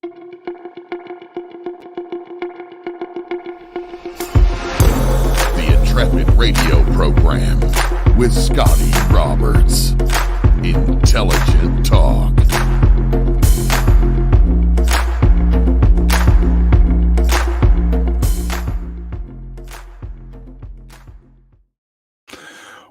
The Intrepid radio program with Scotty Roberts. Intelligent talk.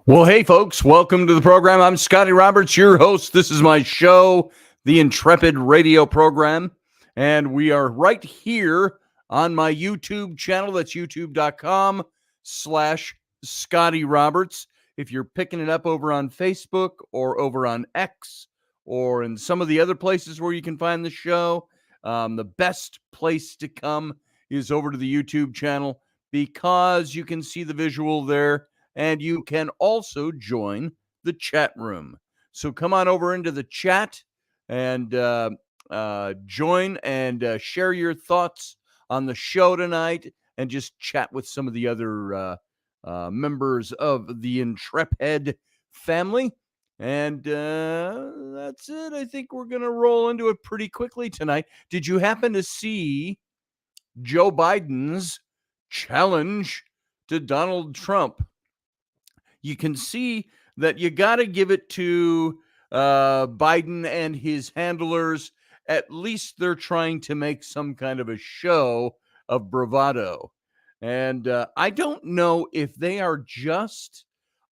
Well, hey, folks, welcome to the program. I'm Scotty Roberts, your host. This is my show, the Intrepid radio program, and we are right here on my YouTube channel. That's youtube.com/Scotty Roberts. If you're picking it up over on Facebook or over on X or in some of the other places where you can find the show, the best place to come is over to the YouTube channel because you can see the visual there. And you can also join the chat room. So come on over into the chat and join and share your thoughts on the show tonight and just chat with some of the other members of the Intrepid family. And that's it. I think we're going to roll into it pretty quickly tonight. Did you happen to see Joe Biden's challenge to Donald Trump? You can see that you got to give it to Biden and his handlers. At least they're trying to make some kind of a show of bravado. And I don't know if they are just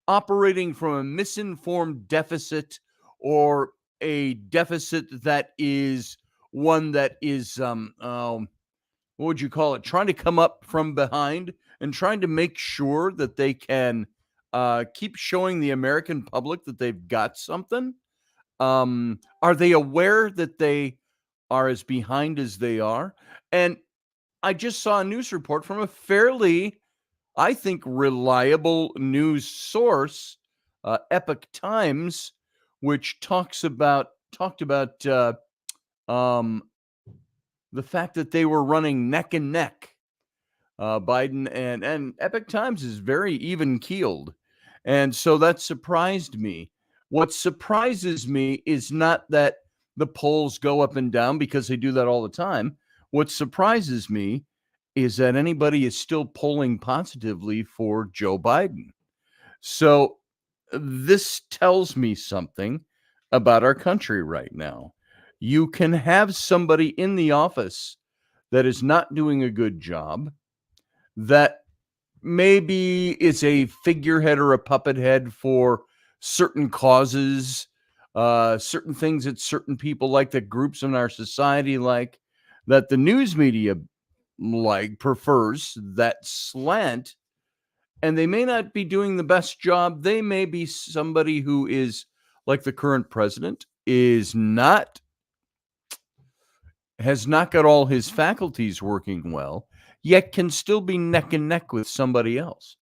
operating from a misinformed deficit or a deficit that is one that is, what would you call it? Trying to come up from behind and trying to make sure that they can keep showing the American public that they've got something. Are they aware that they are as behind as they are? And I just saw a news report from a fairly, I think, reliable news source, Epoch Times, which talked about the fact that they were running neck and neck. Biden and Epoch Times is very even keeled. And so that surprised me. What surprises me is not that the polls go up and down because they do that all the time. What surprises me is that anybody is still polling positively for Joe Biden. So this tells me something about our country right now. You can have somebody in the office that is not doing a good job, that maybe it's a figurehead or a puppet head for certain causes, certain things that certain people like, that groups in our society like, that the news media prefers that slant, and they may not be doing the best job. They may be somebody who is like the current president has not got all his faculties working well, yet can still be neck and neck with somebody else.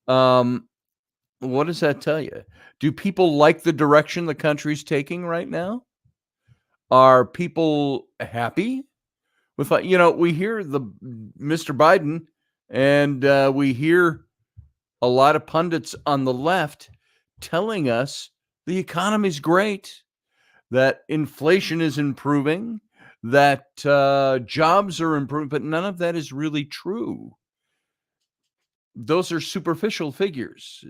What does that tell you? Do people like the direction the country's taking right now? Are people happy with, we hear the Mr. Biden and we hear a lot of pundits on the left telling us the economy's great, that inflation is improving, that jobs are improving, but none of that is really true. Those are superficial figures.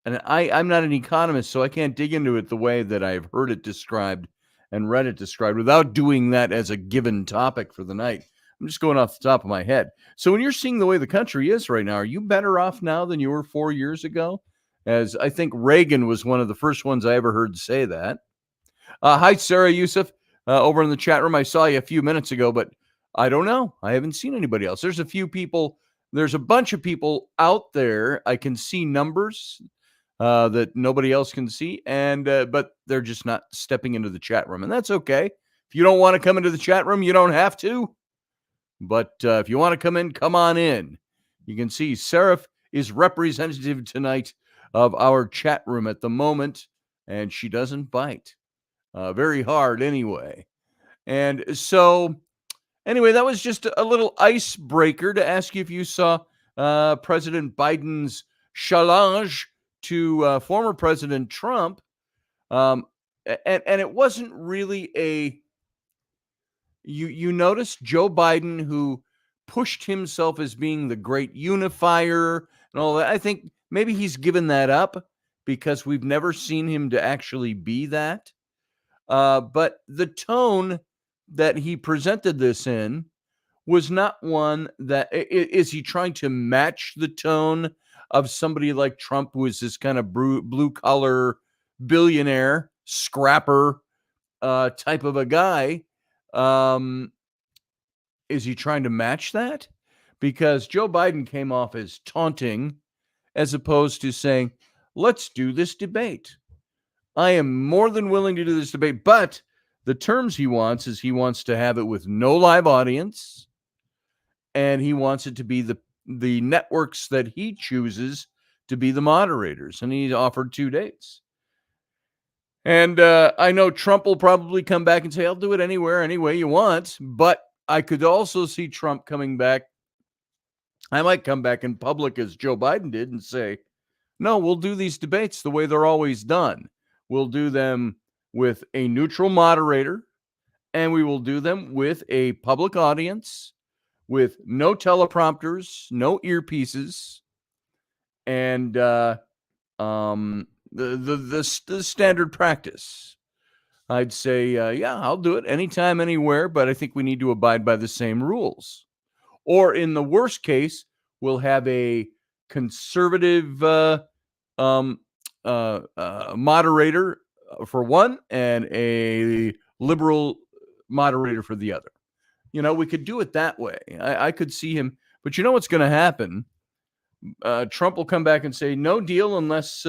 And I'm not an economist, so I can't dig into it the way that I've heard it described and read it described without doing that as a given topic for the night. I'm just going off the top of my head. So when you're seeing the way the country is right now, are you better off now than you were 4 years ago? As I think Reagan was one of the first ones I ever heard say that. Hi, Sarah Youssef. Over in the chat room. I saw you a few minutes ago, but I don't know. I haven't seen anybody else. There's a few people. There's a bunch of people out there. I can see numbers that nobody else can see, and but they're just not stepping into the chat room, and that's okay. If you don't want to come into the chat room, you don't have to. But if you want to come in, come on in. You can see Seraph is representative tonight of our chat room at the moment, and she doesn't bite. Very hard anyway. And so anyway, that was just a little icebreaker to ask you if you saw President Biden's challenge to former President Trump. And it wasn't really you notice Joe Biden, who pushed himself as being the great unifier and all that. I think maybe he's given that up because we've never seen him to actually be that. But the tone that he presented this in was not one that is he trying to match the tone of somebody like Trump, who is this kind of blue collar billionaire scrapper type of a guy. Is he trying to match that? Because Joe Biden came off as taunting as opposed to saying, let's do this debate. I am more than willing to do this debate, but the terms he wants is he wants to have it with no live audience, and he wants it to be the networks that he chooses to be the moderators, and he offered 2 dates. And I know Trump will probably come back and say, I'll do it anywhere, any way you want. But I could also see Trump coming back. I might come back in public as Joe Biden did and say, no, we'll do these debates the way they're always done. We'll do them with a neutral moderator, and we will do them with a public audience, with no teleprompters, no earpieces, and the standard practice. I'd say, yeah, I'll do it anytime, anywhere, but I think we need to abide by the same rules. Or in the worst case, we'll have a conservative moderator for one and a liberal moderator for the other. We could do it that way. I could see him, but you know what's going to happen? Trump will come back and say, no deal unless,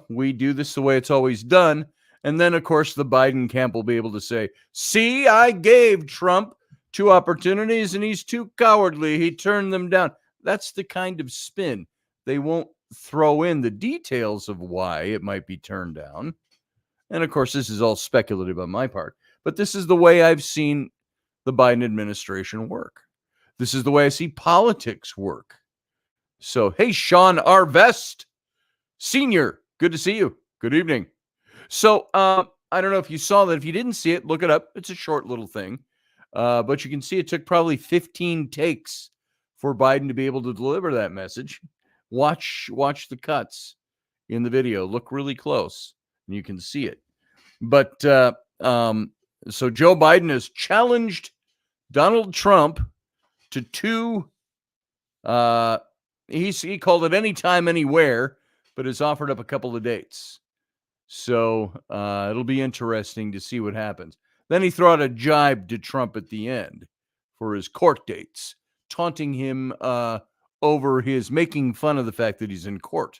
we do this the way it's always done. And then, of course, the Biden camp will be able to say, see, I gave Trump 2 opportunities and he's too cowardly. He turned them down. That's the kind of spin. They won't throw in the details of why it might be turned down. And, of course, this is all speculative on my part. But this is the way I've seen the Biden administration work. This is the way I see politics work. So, hey, Sean Arvest, Senior, good to see you. Good evening. So, I don't know if you saw that. If you didn't see it, look it up. It's a short little thing. But you can see it took probably 15 takes for Biden to be able to deliver that message. Watch the cuts in the video. Look really close, and you can see it. But so Joe Biden has challenged Donald Trump to 2 he called it anytime, anywhere, but has offered up a couple of dates. So it'll be interesting to see what happens. Then he threw out a jibe to Trump at the end for his court dates, taunting him over his making fun of the fact that he's in court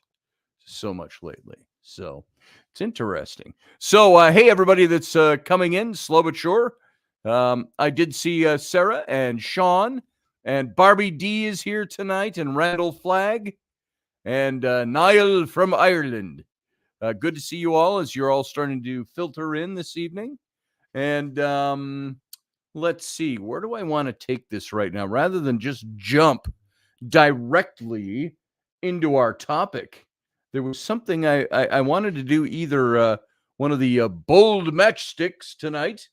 so much lately. So it's interesting. So, hey, everybody that's coming in, slow but sure. I did see Sarah and Sean. And Barbie D is here tonight, and Randall Flagg, and Niall from Ireland. Good to see you all as you're all starting to filter in this evening. And let's see, where do I want to take this right now? Rather than just jump directly into our topic, there was something I wanted to do, either one of the bold matchsticks tonight,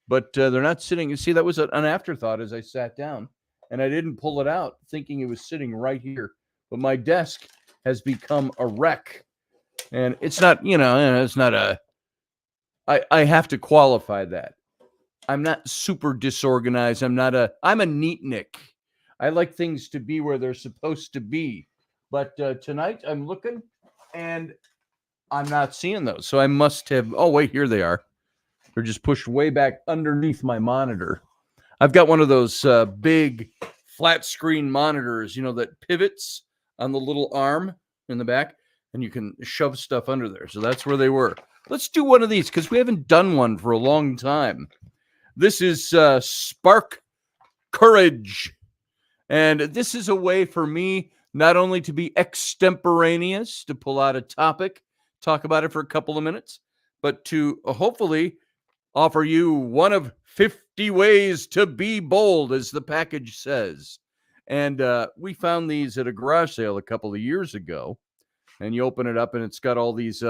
but they're not sitting. You see, that was an afterthought as I sat down. And I didn't pull it out thinking it was sitting right here. But my desk has become a wreck. And it's not, it's not I have to qualify that. I'm not super disorganized. I'm a neatnik. I like things to be where they're supposed to be. But tonight I'm looking and I'm not seeing those. So I must have, oh, wait, here they are. They're just pushed way back underneath my monitor. I've got one of those big flat screen monitors, that pivots on the little arm in the back, and you can shove stuff under there. So that's where they were. Let's do one of these because we haven't done one for a long time. This is Spark Courage. And this is a way for me not only to be extemporaneous, to pull out a topic, talk about it for a couple of minutes, but to hopefully offer you one of 50 ways to be bold, as the package says. And we found these at a garage sale a couple of years ago. And you open it up and it's got all these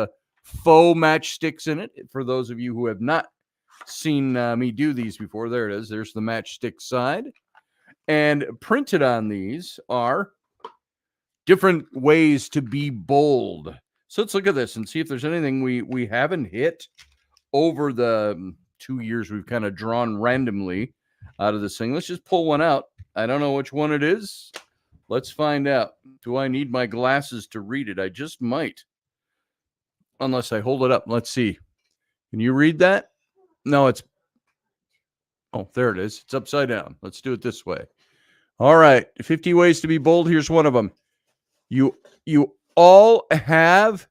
faux matchsticks in it. For those of you who have not seen me do these before. There it is. There's the matchstick side. And printed on these are different ways to be bold. So let's look at this and see if there's anything we haven't hit over the 2 years we've kind of drawn randomly out of this thing. Let's just pull one out. I don't know which one it is. Let's find out. Do I need my glasses to read it? I just might. Unless I hold it up. Let's see. Can you read that? No, it's... Oh, there it is. It's upside down. Let's do it this way. All right. 50 ways to be bold. Here's one of them. You all have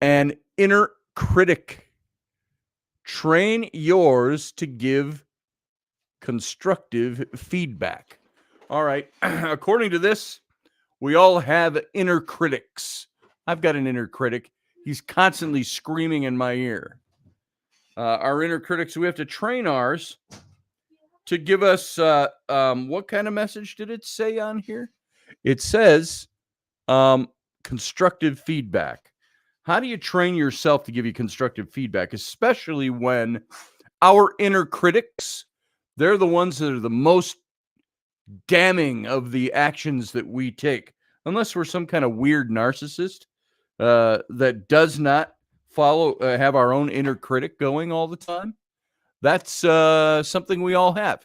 an inner critic. Train yours to give constructive feedback. All right. According to this, we all have inner critics. I've got an inner critic. He's constantly screaming in my ear. Our inner critics, we have to train ours to give us, what kind of message did it say on here? It says constructive feedback. How do you train yourself to give you constructive feedback, especially when our inner critics, they're the ones that are the most damning of the actions that we take, unless we're some kind of weird narcissist that does not have our own inner critic going all the time. That's something we all have,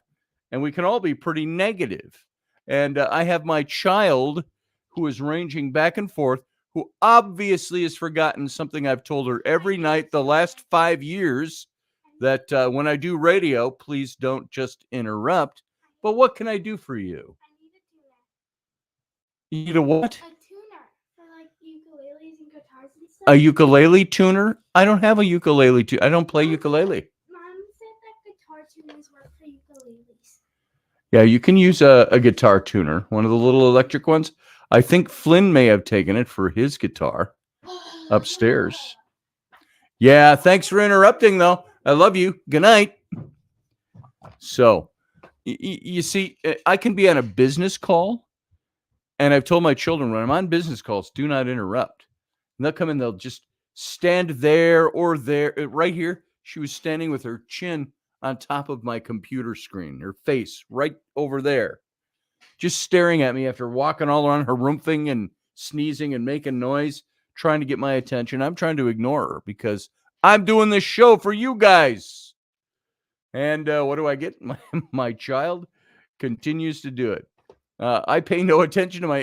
and we can all be pretty negative. And I have my child who is ranging back and forth, who obviously has forgotten something I've told her every night the last 5 years, that when I do radio, please don't just interrupt. But what can I do for you? You need a what? A tuner for like ukuleles and guitars and stuff. A ukulele tuner? I don't have a ukulele tuner. I don't play ukulele. Mom said that guitar tuners work for ukuleles. Yeah, you can use a guitar tuner, one of the little electric ones. I think Flynn may have taken it for his guitar upstairs. Yeah, thanks for interrupting, though. I love you. Good night. So, you see, I can be on a business call, and I've told my children when I'm on business calls, do not interrupt. And they'll come in, they'll just stand there or there. Right here, she was standing with her chin on top of my computer screen, her face right over there, just staring at me after walking all around her room thing and sneezing and making noise, trying to get my attention. I'm trying to ignore her because I'm doing this show for you guys. And what do I get? My child continues to do it. I pay no attention to my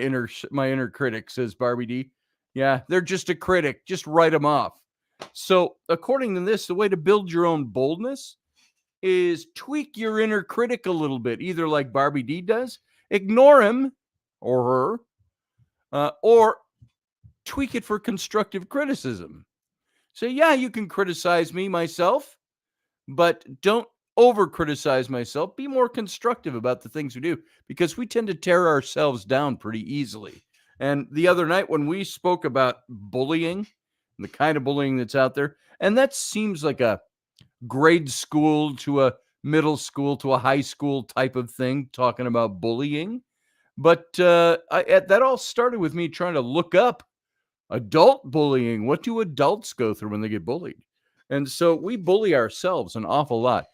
inner critic, says Barbie D. Yeah, they're just a critic. Just write them off. So according to this, the way to build your own boldness is tweak your inner critic a little bit, either like Barbie D does, ignore him or her, or tweak it for constructive criticism. So yeah, you can criticize me, myself, but don't over criticize myself. Be more constructive about the things we do, because we tend to tear ourselves down pretty easily. And the other night when we spoke about bullying and the kind of bullying that's out there, and that seems like a grade school to a middle school to a high school type of thing, talking about bullying. But that all started with me trying to look up adult bullying. What do adults go through when they get bullied? And so we bully ourselves an awful lot.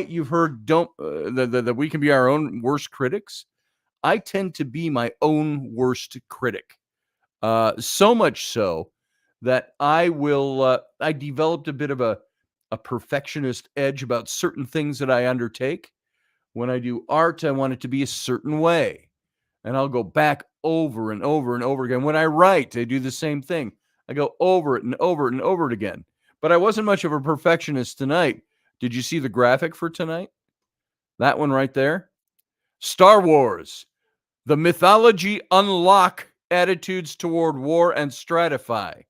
You've heard that we can be our own worst critics. I tend to be my own worst critic. So much so that I developed a bit of a perfectionist edge about certain things that I undertake. When I do art, I want it to be a certain way. And I'll go back over and over and over again. When I write, I do the same thing. I go over it and over it and over it again. But I wasn't much of a perfectionist tonight. Did you see the graphic for tonight? That one right there. Star Wars. The mythology unlock attitudes toward war and stratify.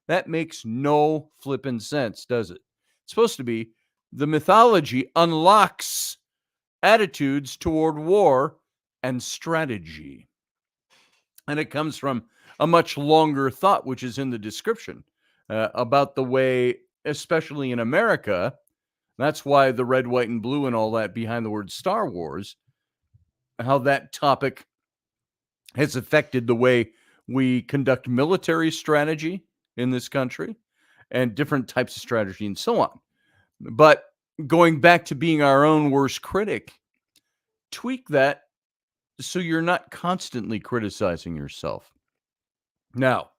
That makes no flippin' sense, does it? It's supposed to be the mythology unlocks attitudes toward war and strategy. And it comes from a much longer thought, which is in the description, about the way, especially in America, that's why the red, white, and blue and all that behind the word Star Wars, how that topic has affected the way we conduct military strategy in this country and different types of strategy and so on. But going back to being our own worst critic, tweak that so you're not constantly criticizing yourself. Now,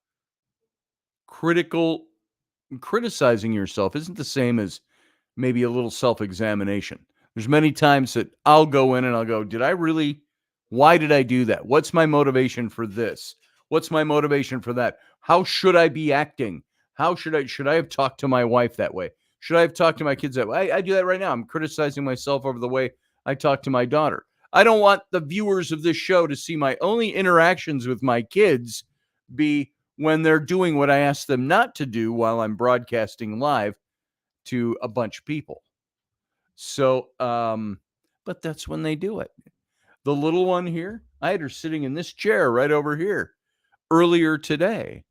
criticizing yourself isn't the same as maybe a little self-examination. There's many times that I'll go in and I'll go, why did I do that? What's my motivation for this? What's my motivation for that? How should I be acting? Should I have talked to my wife that way? Should I have talked to my kids that way? I do that right now. I'm criticizing myself over the way I talk to my daughter. I don't want the viewers of this show to see my only interactions with my kids be when they're doing what I ask them not to do while I'm broadcasting live to a bunch of people. So, but that's when they do it. The little one here, I had her sitting in this chair right over here earlier today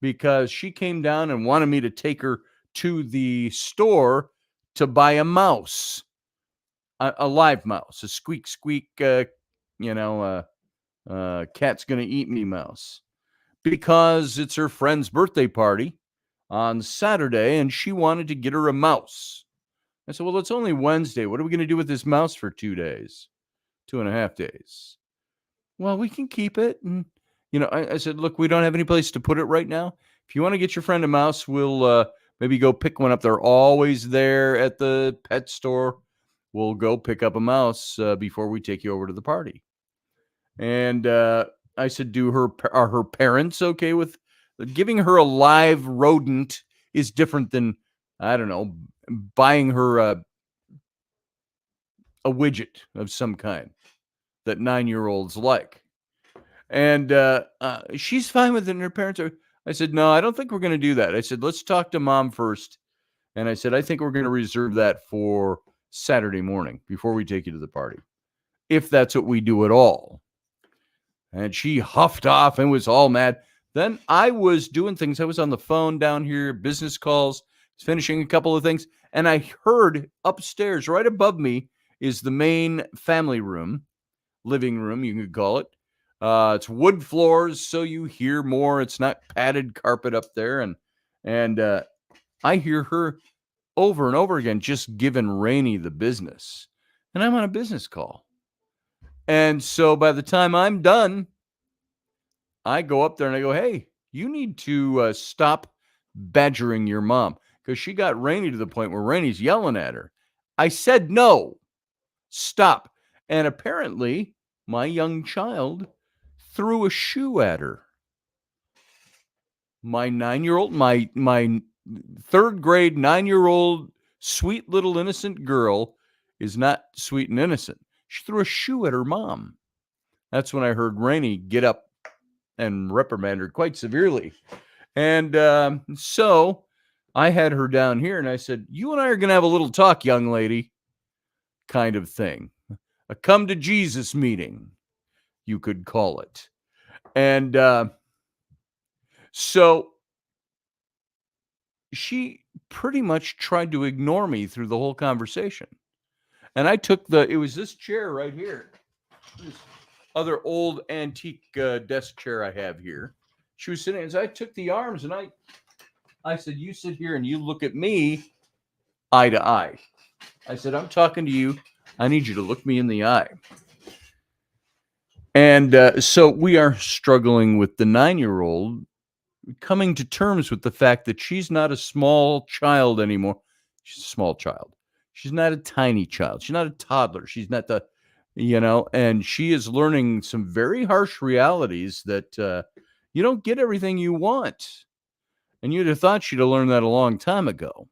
because she came down and wanted me to take her to the store to buy a mouse, a live mouse, a squeak, squeak, cat's going to eat me mouse, because it's her friend's birthday party on Saturday and she wanted to get her a mouse. I said, well, it's only Wednesday. What are we going to do with this mouse for 2 days, 2.5 days? Well, we can keep it. And, I said, look, we don't have any place to put it right now. If you want to get your friend a mouse, we'll maybe go pick one up. They're always there at the pet store. We'll go pick up a mouse before we take you over to the party. And I said, are her parents okay with giving her a live rodent? Is different than, I don't know, buying her a widget of some kind that 9-year-olds like. And she's fine with it, and her parents are. I said, no, I don't think we're going to do that. I said, let's talk to mom first. And I said, I think we're going to reserve that for Saturday morning before we take you to the party, if that's what we do at all. And she huffed off and was all mad. Then I was doing things. I was on the phone down here, business calls, finishing a couple of things. And I heard upstairs, right above me, is the main family room, living room, you could call it. It's wood floors, so you hear more. It's not padded carpet up there. And I hear her over and over again just giving Rainey the business. And I'm on a business call. And so by the time I'm done, I go up there and I go, hey, you need to stop badgering your mom, because she got Rainey to the point where Rainey's yelling at her. I said, no, stop. And apparently my young child threw a shoe at her. My 9-year-old, my third grade 9-year-old sweet little innocent girl is not sweet and innocent. She threw a shoe at her mom. That's when I heard Rainey get up and reprimand her quite severely. And so I had her down here and I said, you and I are going to have a little talk, young lady, kind of thing. A come to Jesus meeting, you could call it. And so she pretty much tried to ignore me through the whole conversation. And I took it was this chair right here, this other old antique desk chair I have here. She was sitting, and so I took the arms and I said, you sit here and you look at me eye to eye. I said, I'm talking to you. I need you to look me in the eye. And so we are struggling with the 9-year-old coming to terms with the fact that she's not a small child anymore. She's a small child. She's not a tiny child. She's not a toddler. She's not and she is learning some very harsh realities that you don't get everything you want. And you'd have thought she'd have learned that a long time ago.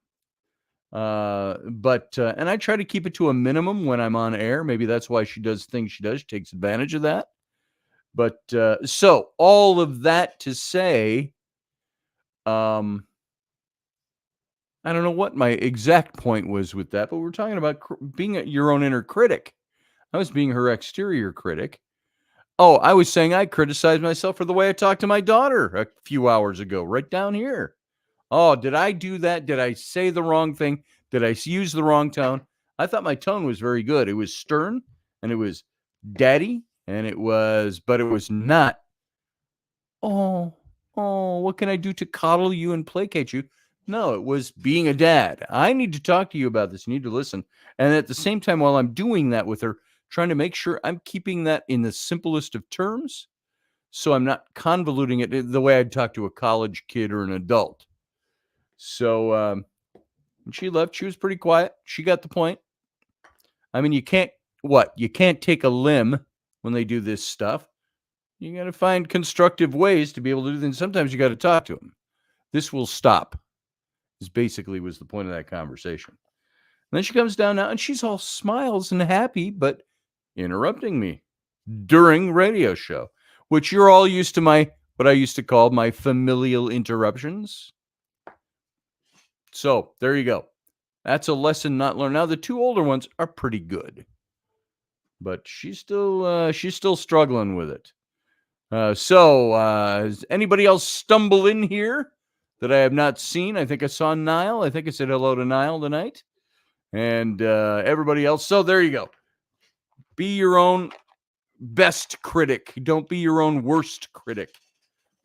But and I try to keep it to a minimum when I'm on air. Maybe that's why she does things she does. She takes advantage of that. But so all of that to say, I don't know what my exact point was with that, but we're talking about being your own inner critic. I was being her exterior critic. Oh, I was saying I criticized myself for the way I talked to my daughter a few hours ago, right down here. Oh, did I do that? Did I say the wrong thing? Did I use the wrong tone? I thought my tone was very good. It was stern and it was daddy and but it was not, oh, what can I do to coddle you and placate you? No, it was being a dad. I need to talk to you about this. You need to listen. And at the same time, while I'm doing that with her, trying to make sure I'm keeping that in the simplest of terms. So I'm not convoluting it the way I'd talk to a college kid or an adult. So when she left, she was pretty quiet. She got the point. I mean, you can't take a limb when they do this stuff. You got to find constructive ways to be able to do things. Sometimes you got to talk to them. This will stop. This basically was the point of that conversation. And then she comes down now and she's all smiles and happy, but interrupting me during radio show, which you're all used to what I used to call my familial interruptions. So there you go. That's a lesson not learned. Now the two older ones are pretty good, but she's still struggling with it. So does anybody else stumble in here that I have not seen? I think I saw Niall. I think I said hello to Niall tonight, and everybody else. So there you go. Be your own best critic. Don't be your own worst critic.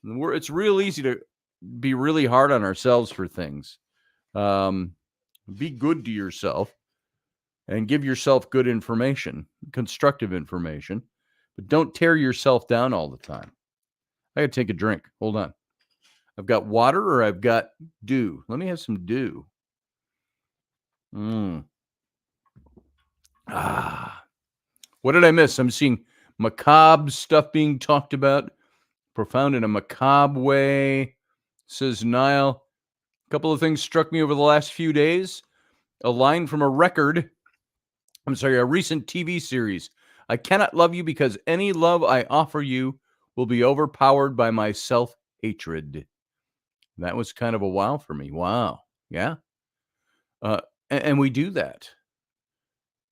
It's real easy to be really hard on ourselves for things. Be good to yourself and give yourself good information, constructive information, but don't tear yourself down all the time. I got to take a drink. Hold on. I've got water or I've got dew. Let me have some dew. What did I miss? I'm seeing macabre stuff being talked about, profound in a macabre way, says Niall. A couple of things struck me over the last few days. A line from a recent TV series. I cannot love you because any love I offer you will be overpowered by my self-hatred. That was kind of a wow for me. Wow. Yeah. And we do that.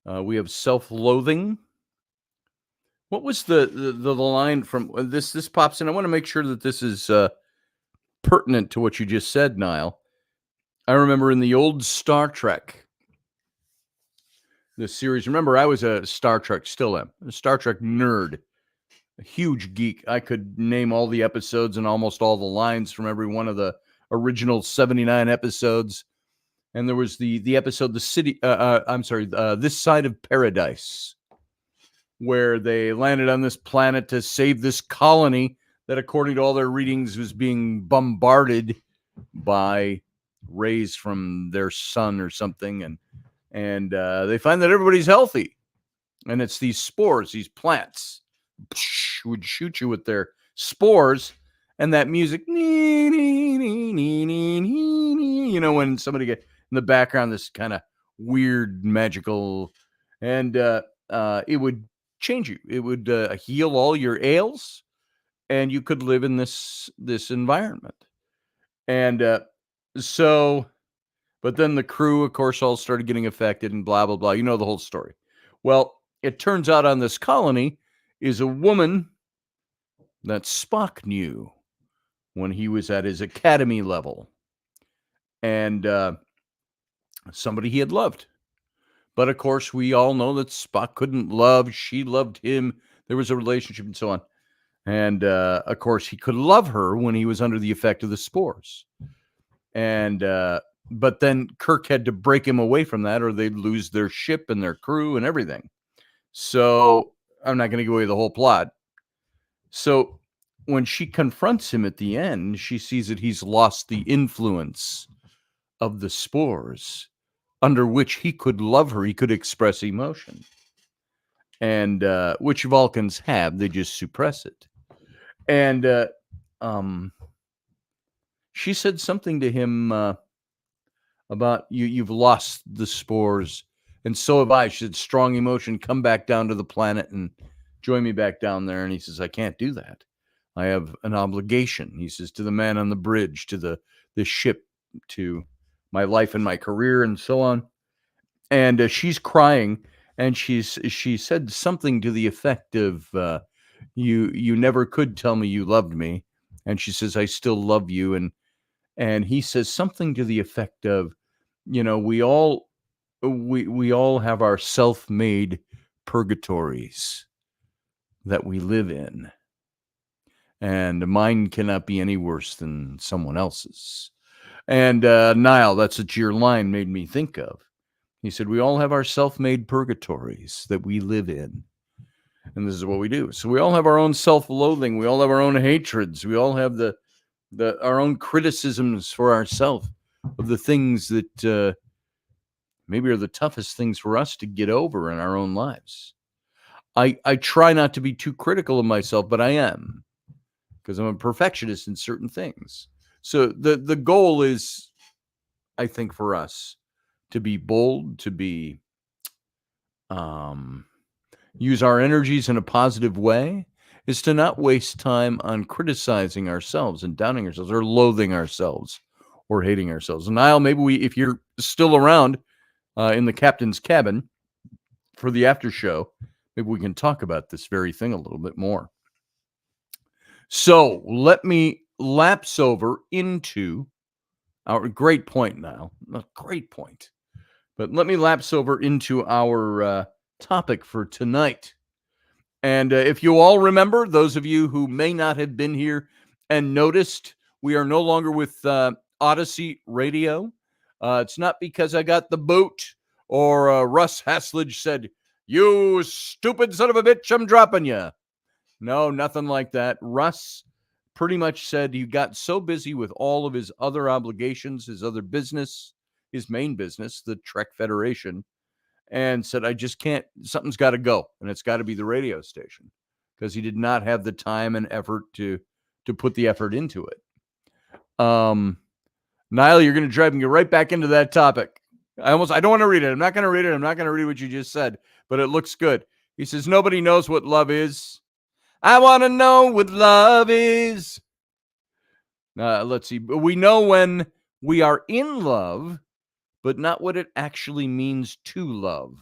We have self-loathing. What was the line from this? This pops in. I want to make sure that this is pertinent to what you just said, Niall. I remember in the old Star Trek, the series. Remember, I was a Star Trek, still am, a Star Trek nerd, a huge geek. I could name all the episodes and almost all the lines from every one of the original 79 episodes. And there was the episode, This Side of Paradise, where they landed on this planet to save this colony that, according to all their readings, was being bombarded by rays from their sun or something. And they find that everybody's healthy. And it's these spores, these plants, would shoot you with their spores. And that music, you know, when somebody get in the background, this kind of weird, magical, and it would change you. It would heal all your ails, and you could live in this environment. And but then the crew, of course, all started getting affected and blah, blah, blah. You know the whole story. Well, it turns out on this colony is a woman that Spock knew when he was at his academy level. And somebody he had loved. But, of course, we all know that Spock couldn't love. She loved him. There was a relationship and so on. And, of course, he could love her when he was under the effect of the spores. And but then Kirk had to break him away from that or they'd lose their ship and their crew and everything. So I'm not going to give away the whole plot. So when she confronts him at the end, she sees that he's lost the influence of the spores under which he could love her. He could express emotion. And which Vulcans have, they just suppress it. And she said something to him about you've lost the spores, and so have I. She said, strong emotion, come back down to the planet and join me back down there. And he says, I can't do that. I have an obligation, he says, to the man on the bridge, to the ship, to my life and my career, and so on. And she's crying, and she said something to the effect of, you never could tell me you loved me. And she says, I still love you. And he says something to the effect of, you know, we all have our self-made purgatories that we live in. And mine cannot be any worse than someone else's. And Niall, that's what your line made me think of. He said, we all have our self-made purgatories that we live in. And this is what we do. So we all have our own self-loathing. We all have our own hatreds. We all have our own criticisms for ourselves of the things that maybe are the toughest things for us to get over in our own lives. I try not to be too critical of myself, but I am, because I'm a perfectionist in certain things. So the goal is, I think, for us to be bold, to be use our energies in a positive way, is to not waste time on criticizing ourselves and downing ourselves or loathing ourselves or hating ourselves. And Niall, maybe if you're still around in the captain's cabin for the after show, maybe we can talk about this very thing a little bit more. So let me lapse over into our great point, Niall. A great point. But let me lapse over into our topic for tonight. And if you all remember, those of you who may not have been here and noticed, we are no longer with Odyssey Radio. It's not because I got the boot or Russ Haslage said, you stupid son of a bitch, I'm dropping you. No, nothing like that. Russ pretty much said he got so busy with all of his other obligations, his other business, his main business, the Trek Federation, and said, I just can't, something's got to go, and it's got to be the radio station, because he did not have the time and effort to put the effort into it. Niall, you're going to drive me right back into that topic. I don't want to read it. I'm not going to read it. I'm not going to read what you just said, but it looks good. He says, nobody knows what love is. I want to know what love is. Let's see. We know when we are in love, but not what it actually means to love.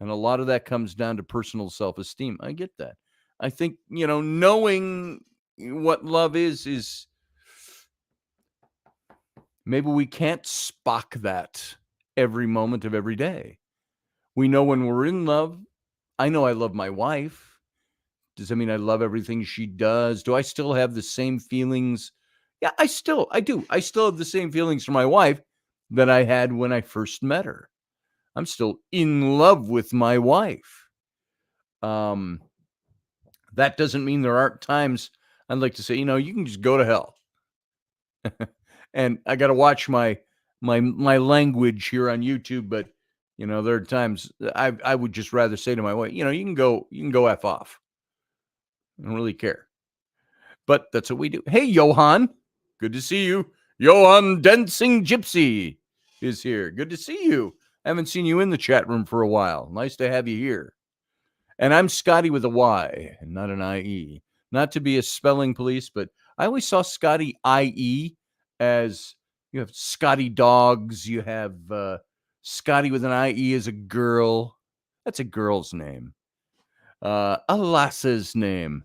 And a lot of that comes down to personal self-esteem. I get that. I think, knowing what love is maybe we can't Spock that every moment of every day. We know when we're in love. I know I love my wife. Does that mean I love everything she does? Do I still have the same feelings? Yeah, I do. I still have the same feelings for my wife that I had when I first met her. I'm still in love with my wife. That doesn't mean there aren't times I'd like to say, you can just go to hell. And I got to watch my language here on YouTube, but there are times I would just rather say to my wife, you can go F off. I don't really care. But that's what we do. Hey, Johan. Good to see you. Johan Dancing Gypsy is here. Good to see you. I haven't seen you in the chat room for a while. Nice to have you here. And I'm Scotty with a Y and not an I-E. Not to be a spelling police, but I always saw Scotty I-E as you have Scotty dogs. You have Scotty with an I-E as a girl. That's a girl's name. A lass's name.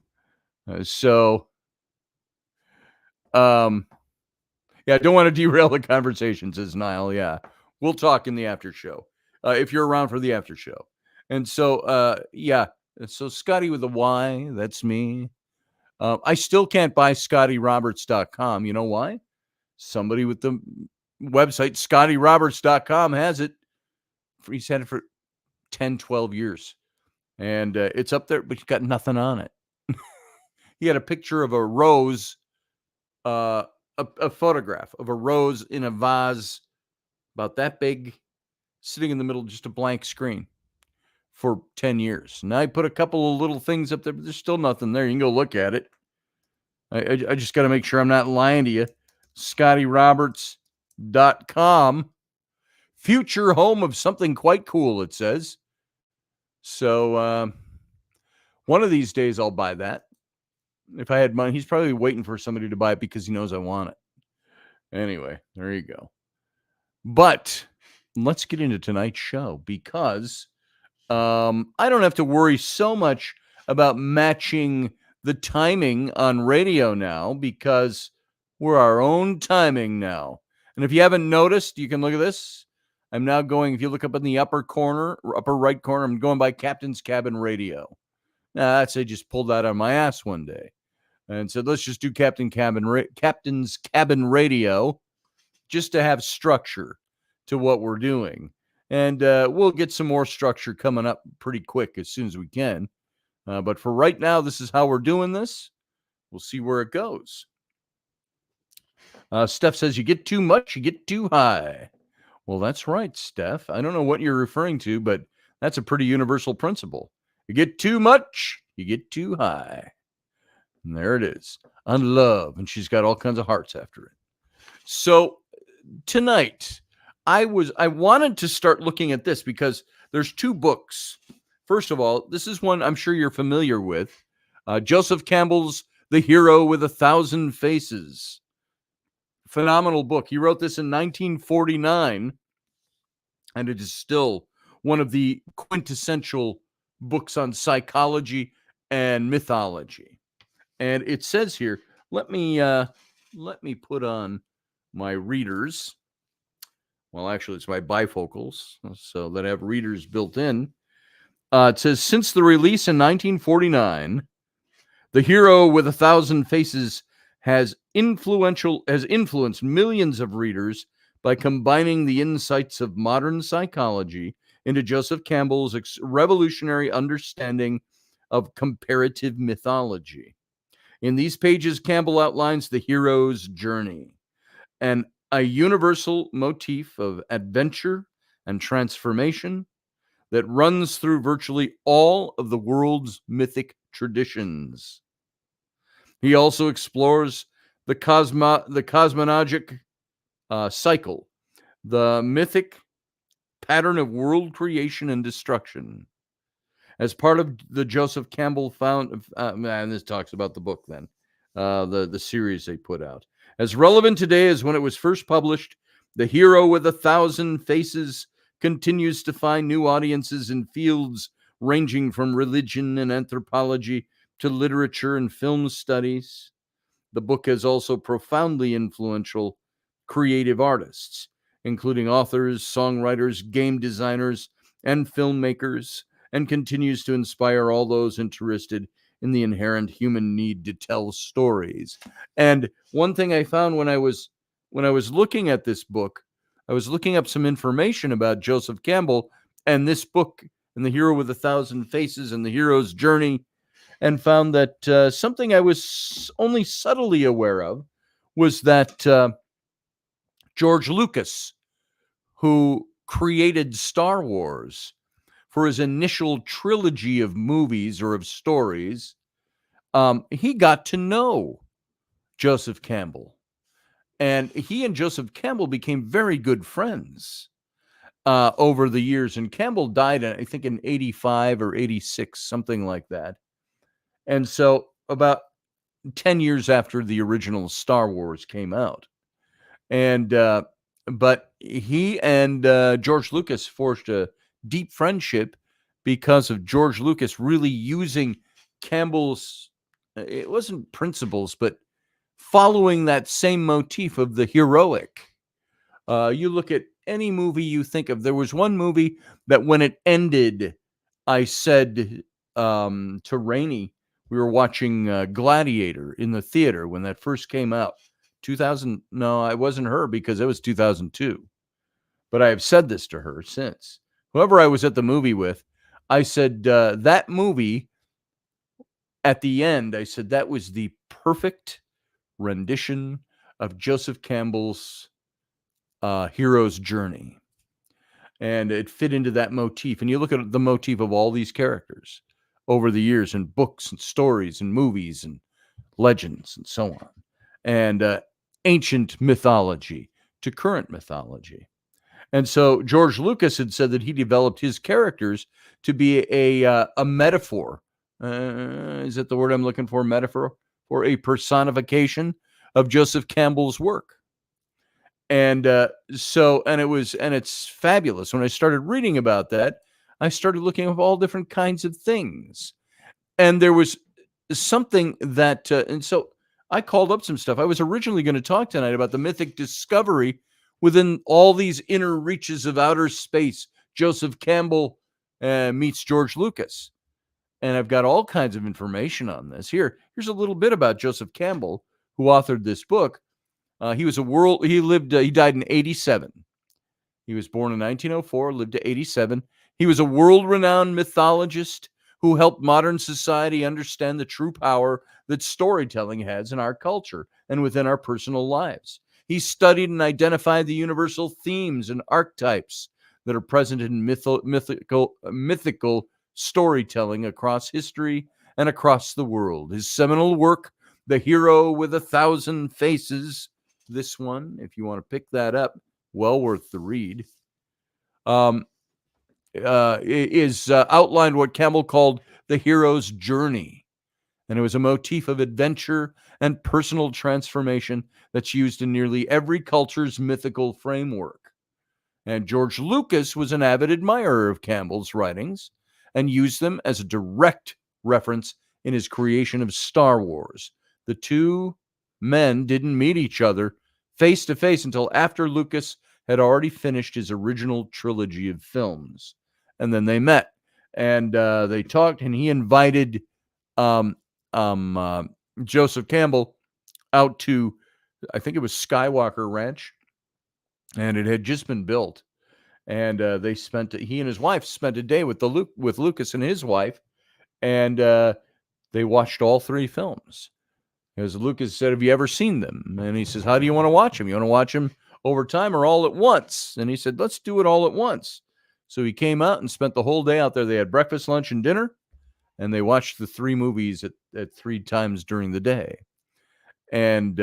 Yeah, I don't want to derail the conversation, says Niall. Yeah, we'll talk in the after show if you're around for the after show. And so, so Scotty with a Y, that's me. I still can't buy ScottyRoberts.com. You know why? Somebody with the website ScottyRoberts.com has it. He's had it for 10, 12 years. And it's up there, but he's got nothing on it. He had a picture of a rose, a photograph of a rose in a vase about that big, sitting in the middle, just a blank screen for 10 years. Now I put a couple of little things up there, but there's still nothing there. You can go look at it. I just got to make sure I'm not lying to you. ScottyRoberts.com. Future home of something quite cool, it says. So one of these days I'll buy that. If I had money, he's probably waiting for somebody to buy it because he knows I want it. Anyway, there you go. But let's get into tonight's show, because I don't have to worry so much about matching the timing on radio now, because we're our own timing now. And if you haven't noticed, you can look at this. I'm now going, if you look up in the upper right corner, I'm going by Captain's Cabin Radio. Now, I just pulled that out of my ass one day and said, let's just do Captain's Cabin Radio. just to have structure to what we're doing. And we'll get some more structure coming up pretty quick as soon as we can. But for right now, this is how we're doing this. We'll see where it goes. Steph says, you get too much, you get too high. Well, that's right, Steph. I don't know what you're referring to, but that's a pretty universal principle. You get too much, you get too high. And there it is. On love. And she's got all kinds of hearts after it. So tonight, I wanted to start looking at this because there's two books. First of all, this is one I'm sure you're familiar with. Joseph Campbell's The Hero with 1,000 Faces. Phenomenal book. He wrote this in 1949, and it is still one of the quintessential books on psychology and mythology. And it says here, let me put on my readers. Well, actually, it's my bifocals, so that I have readers built in. It says, since the release in 1949, The Hero with 1,000 Faces has influenced millions of readers by combining the insights of modern psychology into Joseph Campbell's revolutionary understanding of comparative mythology. In these pages, Campbell outlines the hero's journey, and a universal motif of adventure and transformation that runs through virtually all of the world's mythic traditions. He also explores the cosmologic cycle, the mythic pattern of world creation and destruction. As part of the Joseph Campbell and this talks about the book then, the series they put out. As relevant today as when it was first published, The Hero with 1,000 Faces continues to find new audiences in fields ranging from religion and anthropology to literature and film studies. The book has also profoundly influential creative artists, including authors, songwriters, game designers, and filmmakers, and continues to inspire all those interested in the inherent human need to tell stories. And one thing I found when I was looking at this book, I was looking up some information about Joseph Campbell and this book, and The Hero with 1,000 Faces and the Hero's Journey, and found that something I was only subtly aware of was that George Lucas, who created Star Wars, for his initial trilogy of movies or of stories, he got to know Joseph Campbell. And he and Joseph Campbell became very good friends over the years. And Campbell died, I think, in 85 or 86, something like that. And so about 10 years after the original Star Wars came out. And but he and George Lucas forged a deep friendship because of George Lucas really using Campbell's, it wasn't principles, but following that same motif of the heroic. You look at any movie you think of. There was one movie that when it ended, I said to Rainey, we were watching Gladiator in the theater when that first came out. 2000, no, it wasn't her because it was 2002. But I have said this to her since. Whoever I was at the movie with, I said, that movie, at the end, I said, that was the perfect rendition of Joseph Campbell's hero's journey. And it fit into that motif. And you look at the motif of all these characters over the years in books and stories and movies and legends and so on. And ancient mythology to current mythology. And so George Lucas had said that he developed his characters to be a metaphor. Is that the word I'm looking for? Metaphor? Or a personification of Joseph Campbell's work. And it's fabulous. When I started reading about that, I started looking up all different kinds of things. And there was something that, and so I called up some stuff. I was originally going to talk tonight about the mythic discovery within all these inner reaches of outer space. Joseph Campbell meets George Lucas. And I've got all kinds of information on this. Here's a little bit about Joseph Campbell, who authored this book. He died in 87. He was born in 1904, lived to 87. He was a world-renowned mythologist who helped modern society understand the true power that storytelling has in our culture and within our personal lives. He studied and identified the universal themes and archetypes that are present in mythical storytelling across history and across the world. His seminal work, The Hero with 1,000 Faces, this one, if you want to pick that up, well worth the read, outlined what Campbell called the hero's journey. And it was a motif of adventure and personal transformation that's used in nearly every culture's mythical framework. And George Lucas was an avid admirer of Campbell's writings and used them as a direct reference in his creation of Star Wars. The two men didn't meet each other face to face until after Lucas had already finished his original trilogy of films. And then they met and they talked, and he invited Joseph Campbell out to, I think it was Skywalker Ranch, and it had just been built. And he and his wife spent a day with Lucas and his wife, and they watched all three films. As Lucas said, "Have you ever seen them?" And he says, "How do you want to watch them? You want to watch them over time or all at once?" And he said, "Let's do it all at once." So he came out and spent the whole day out there. They had breakfast, lunch, and dinner, and they watched the three movies at 3 times during the day. And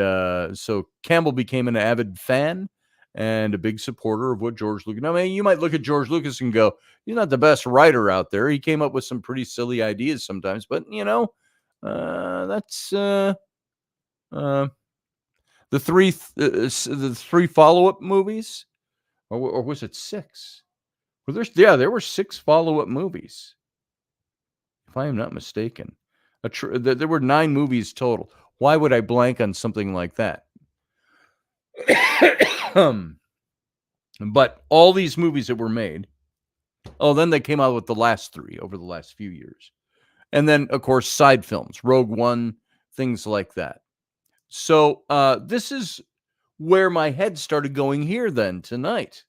so Campbell became an avid fan and a big supporter of what George Lucas. I mean, you might look at George Lucas and go, he's not the best writer out there. He came up with some pretty silly ideas sometimes, but that's the three follow-up movies, or was it 6? Well, there were 6 follow-up movies, if I am not mistaken. There were 9 movies total. Why would I blank on something like that? But all these movies that were made, then they came out with the last 3 over the last few years. And then, of course, side films, Rogue One, things like that. So this is where my head started going here then tonight,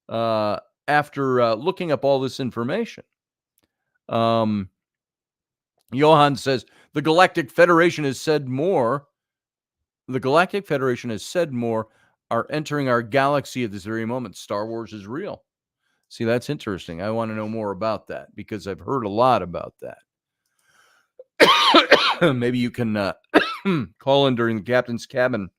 after looking up all this information. Johan says, the Galactic Federation has said more are entering our galaxy at this very moment. Star Wars is real. See, that's interesting. I want to know more about that because I've heard a lot about that. Maybe you can call in during the captain's cabin.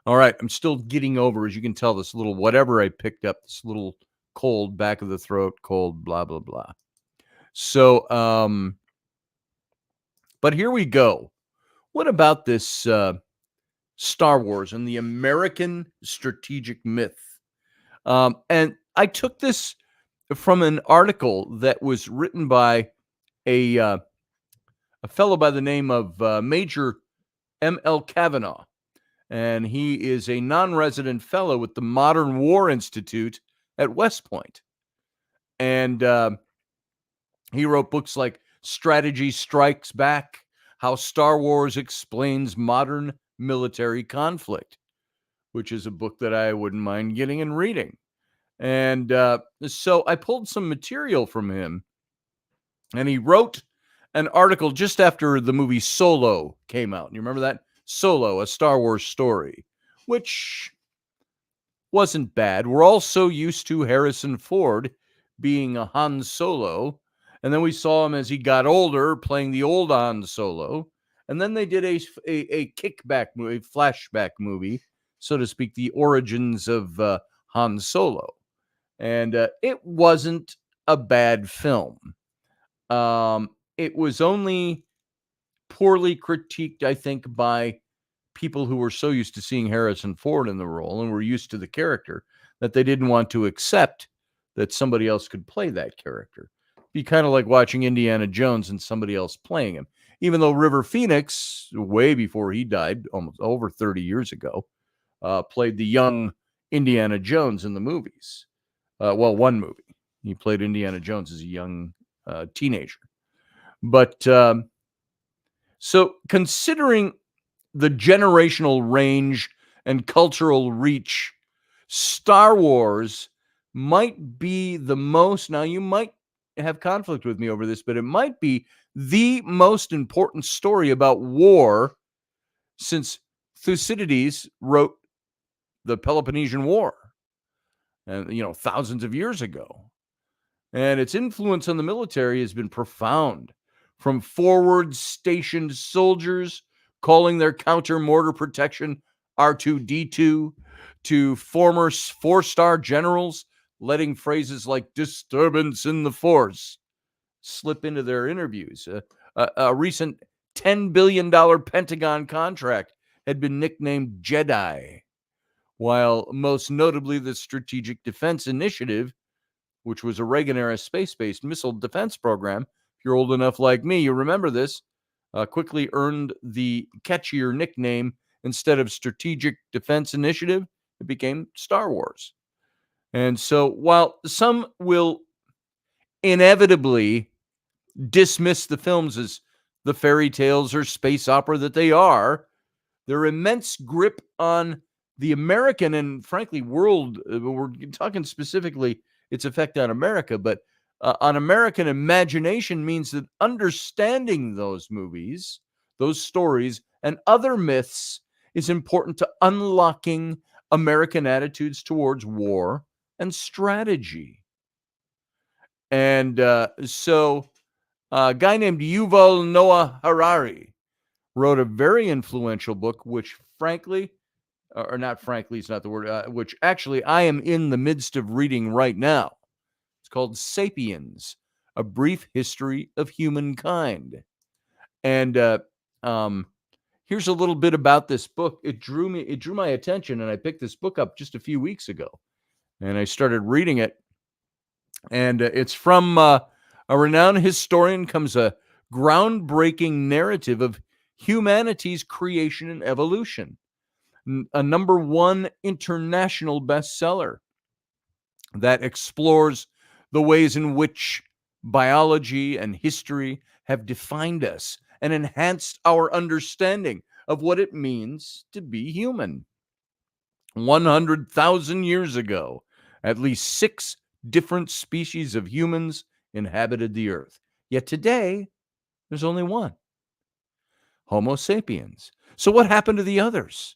All right, I'm still getting over, as you can tell, this little whatever I picked up, this little cold, back of the throat, cold, blah, blah, blah. So, but here we go. What about this Star Wars and the American strategic myth? And I took this from an article that was written by a fellow by the name of Major M.L. Kavanaugh. And he is a non-resident fellow with the Modern War Institute at West Point. And he wrote books like Strategy Strikes Back, How Star Wars Explains Modern Military Conflict, which is a book that I wouldn't mind getting and reading. And so I pulled some material from him, and he wrote an article just after the movie Solo came out. You remember that? Solo, a Star Wars story, which wasn't bad. We're all so used to Harrison Ford being a Han Solo, and then we saw him as he got older playing the old Han Solo, and then they did a kickback movie, flashback movie, so to speak, the origins of Han Solo, and it wasn't a bad film. It was only poorly critiqued, I think, by people who were so used to seeing Harrison Ford in the role and were used to the character that they didn't want to accept that somebody else could play that character. Be kind of like watching Indiana Jones and somebody else playing him. Even though River Phoenix, way before he died, almost over 30 years ago, played the young Indiana Jones in the movies. One movie. He played Indiana Jones as a young teenager. But so considering the generational range and cultural reach, Star Wars might be the most, now you might have conflict with me over this, but it might be the most important story about war since Thucydides wrote the Peloponnesian War, and thousands of years ago. And its influence on the military has been profound, from forward stationed soldiers calling their counter mortar protection R2D2 to former 4-star generals letting phrases like disturbance in the force slip into their interviews. A recent $10 billion Pentagon contract had been nicknamed Jedi, while most notably the Strategic Defense Initiative, which was a Reagan-era space-based missile defense program. If you're old enough like me, you remember this, quickly earned the catchier nickname. Instead of Strategic Defense Initiative, it became Star Wars. And so while some will inevitably dismiss the films as the fairy tales or space opera that they are, their immense grip on the American and frankly world, we're talking specifically its effect on America, but on American imagination means that understanding those movies, those stories, and other myths is important to unlocking American attitudes towards war and strategy. And so a guy named Yuval Noah Harari wrote a very influential book, which frankly, or not frankly, it's not the word, which actually I am in the midst of reading right now. It's called Sapiens, A Brief History of Humankind. And here's a little bit about this book. It drew my attention, and I picked this book up just a few weeks ago. And I started reading it. And it's from a renowned historian, comes a groundbreaking narrative of humanity's creation and evolution. A #1 international bestseller that explores the ways in which biology and history have defined us and enhanced our understanding of what it means to be human. 100,000 years ago, at least 6 different species of humans inhabited the earth. Yet today, there's only one, Homo sapiens. So what happened to the others?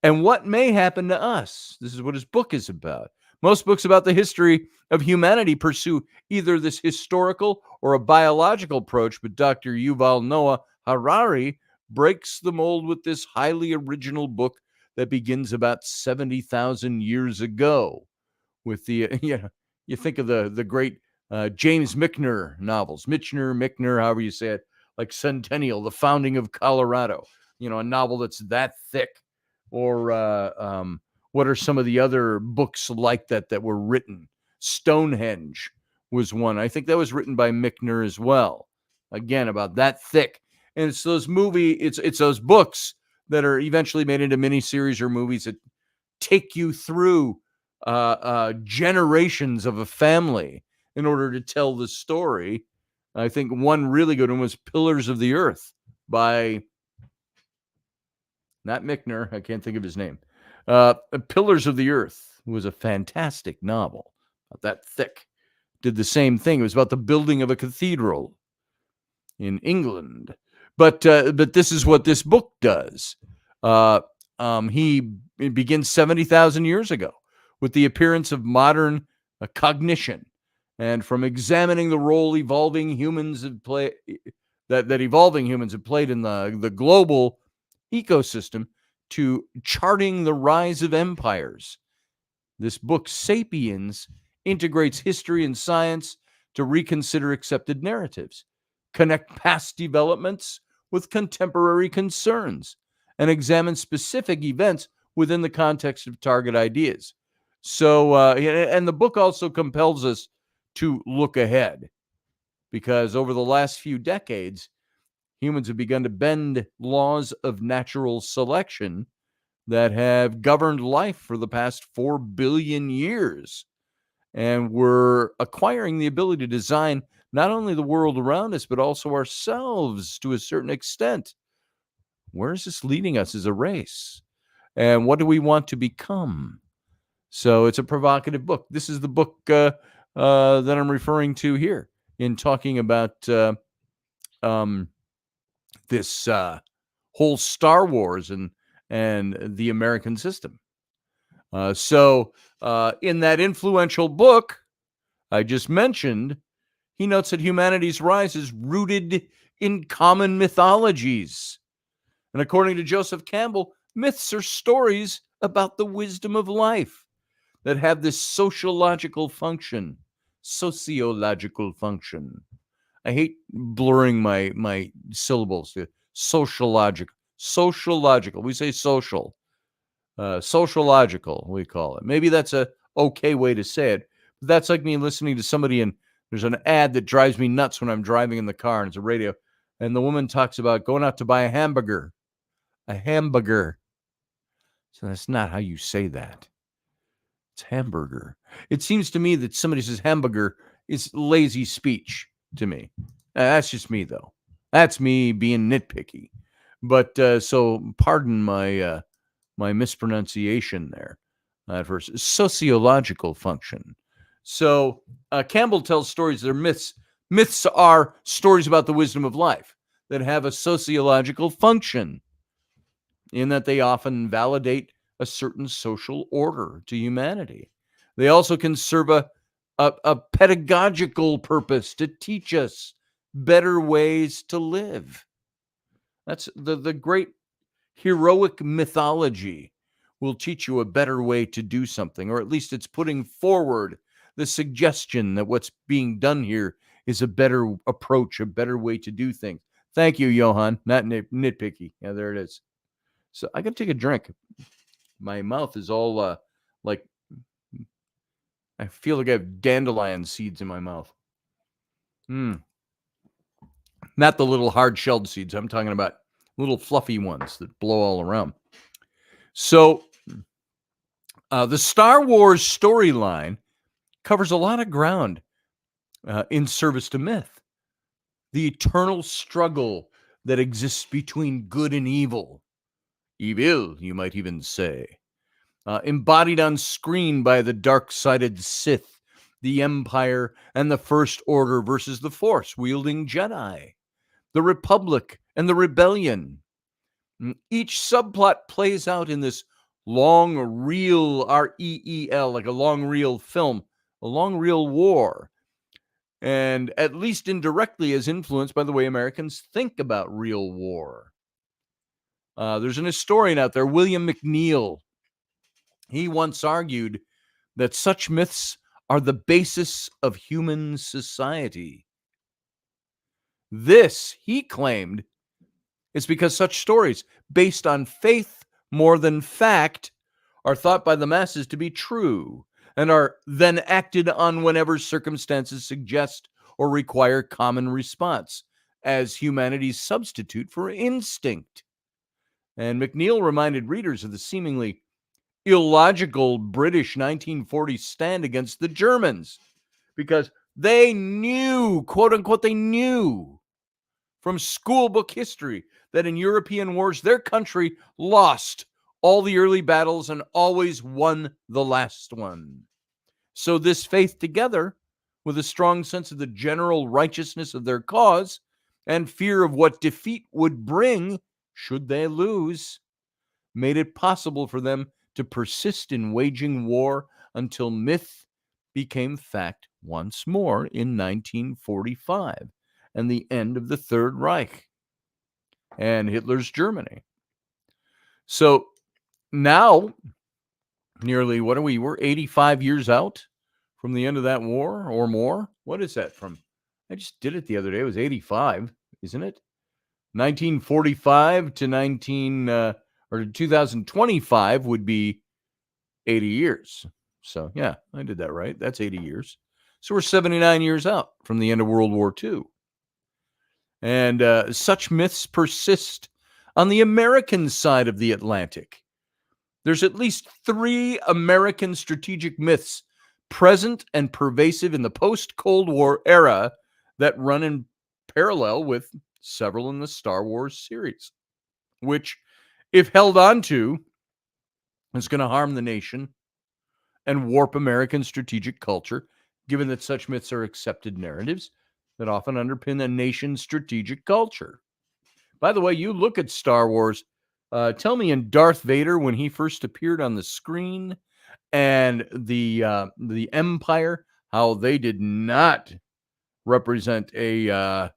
And what may happen to us? This is what his book is about. Most books about the history of humanity pursue either this historical or a biological approach, but Dr. Yuval Noah Harari breaks the mold with this highly original book that begins about 70,000 years ago with the, you think of the great James Michener novels, Michener, however you say it, like Centennial, The Founding of Colorado, a novel that's that thick. Or what are some of the other books like that were written? Stonehenge was one. I think that was written by Michener as well. Again, about that thick. And it's those it's those books that are eventually made into miniseries or movies that take you through generations of a family in order to tell the story. I think one really good one was Pillars of the Earth by not Michener, I can't think of his name. Pillars of the Earth was a fantastic novel, about that thick. Did the same thing. It was about the building of a cathedral in England. But this is what this book does. It begins 70,000 years ago with the appearance of modern cognition, and from examining the role evolving humans have played that evolving humans have played in the global ecosystem to charting the rise of empires. This book, Sapiens, integrates history and science to reconsider accepted narratives, connect past developments with contemporary concerns, and examine specific events within the context of target ideas. So, and the book also compels us to look ahead, because over the last few decades, humans have begun to bend laws of natural selection that have governed life for the past 4 billion years. And we're acquiring the ability to design not only the world around us, but also ourselves to a certain extent. where is this leading us as a race? And what do we want to become? So it's a provocative book. This is the book that I'm referring to here in talking about this whole Star Wars and the American system. So in that influential book I just mentioned, he notes that humanity's rise is rooted in common mythologies. And according to Joseph Campbell, myths are stories about the wisdom of life that have this sociological function. I hate blurring my syllables. Sociological. We say social. Sociological, we call it. Maybe that's a okay way to say it. But that's like me listening to somebody, and there's an ad that drives me nuts when I'm driving in the car, and it's a radio, and the woman talks about going out to buy a hamburger. A hamburger. So that's not how you say that. It's hamburger. It seems to me that somebody says hamburger is lazy speech to me. That's just me, though. That's me being nitpicky. But so pardon my my mispronunciation there at first. Sociological function. So Campbell tells stories. They're myths. Myths are stories about the wisdom of life that have a sociological function in that they often validate a certain social order to humanity. They also can serve a pedagogical purpose to teach us better ways to live. That's the great heroic mythology will teach you a better way to do something, or at least it's putting forward the suggestion that what's being done here is a better approach, a better way to do things. Thank you, Johan. Not nitpicky. Yeah, there it is. So I got to take a drink. My mouth is all like, I feel like I have dandelion seeds in my mouth. Not the little hard-shelled seeds. I'm talking about little fluffy ones that blow all around. So the Star Wars storyline covers a lot of ground in service to myth. The eternal struggle that exists between good and evil. Evil, you might even say. Embodied on screen by the dark-sided Sith, the Empire, and the First Order versus the Force-wielding Jedi. The Republic and the Rebellion. Each subplot plays out in this long reel, R-E-E-L, like a long reel film, a long reel war. And at least indirectly is influenced by the way Americans think about real war. There's an historian out there, William McNeill. He once argued that such myths are the basis of human society. This, he claimed, is because such stories, based on faith more than fact, are thought by the masses to be true and are then acted on whenever circumstances suggest or require common response as humanity's substitute for instinct. And McNeill reminded readers of the seemingly illogical British 1940 stand against the Germans because they knew, quote unquote, they knew from school book history that in European wars, their country lost all the early battles and always won the last one. So this faith, together with a strong sense of the general righteousness of their cause and fear of what defeat would bring should they lose, made it possible for them to persist in waging war until myth became fact once more in 1945 and the end of the Third Reich and Hitler's Germany. So now, nearly, what are we? We're 85 years out from the end of that war or more. What is that from? I just did it the other day. It was 85, isn't it? 1945 to 2025 would be 80 years. So, yeah, I did that right. That's 80 years. So we're 79 years out from the end of World War II. And such myths persist on the American side of the Atlantic. There's at least 3 American strategic myths present and pervasive in the post-Cold War era that run in parallel with several in the Star Wars series. which, if held on to, is going to harm the nation and warp American strategic culture, given that such myths are accepted narratives that often underpin a nation's strategic culture. By the way, you look at Star Wars. Tell me, in Darth Vader, when he first appeared on the screen, and the Empire, how they did not represent a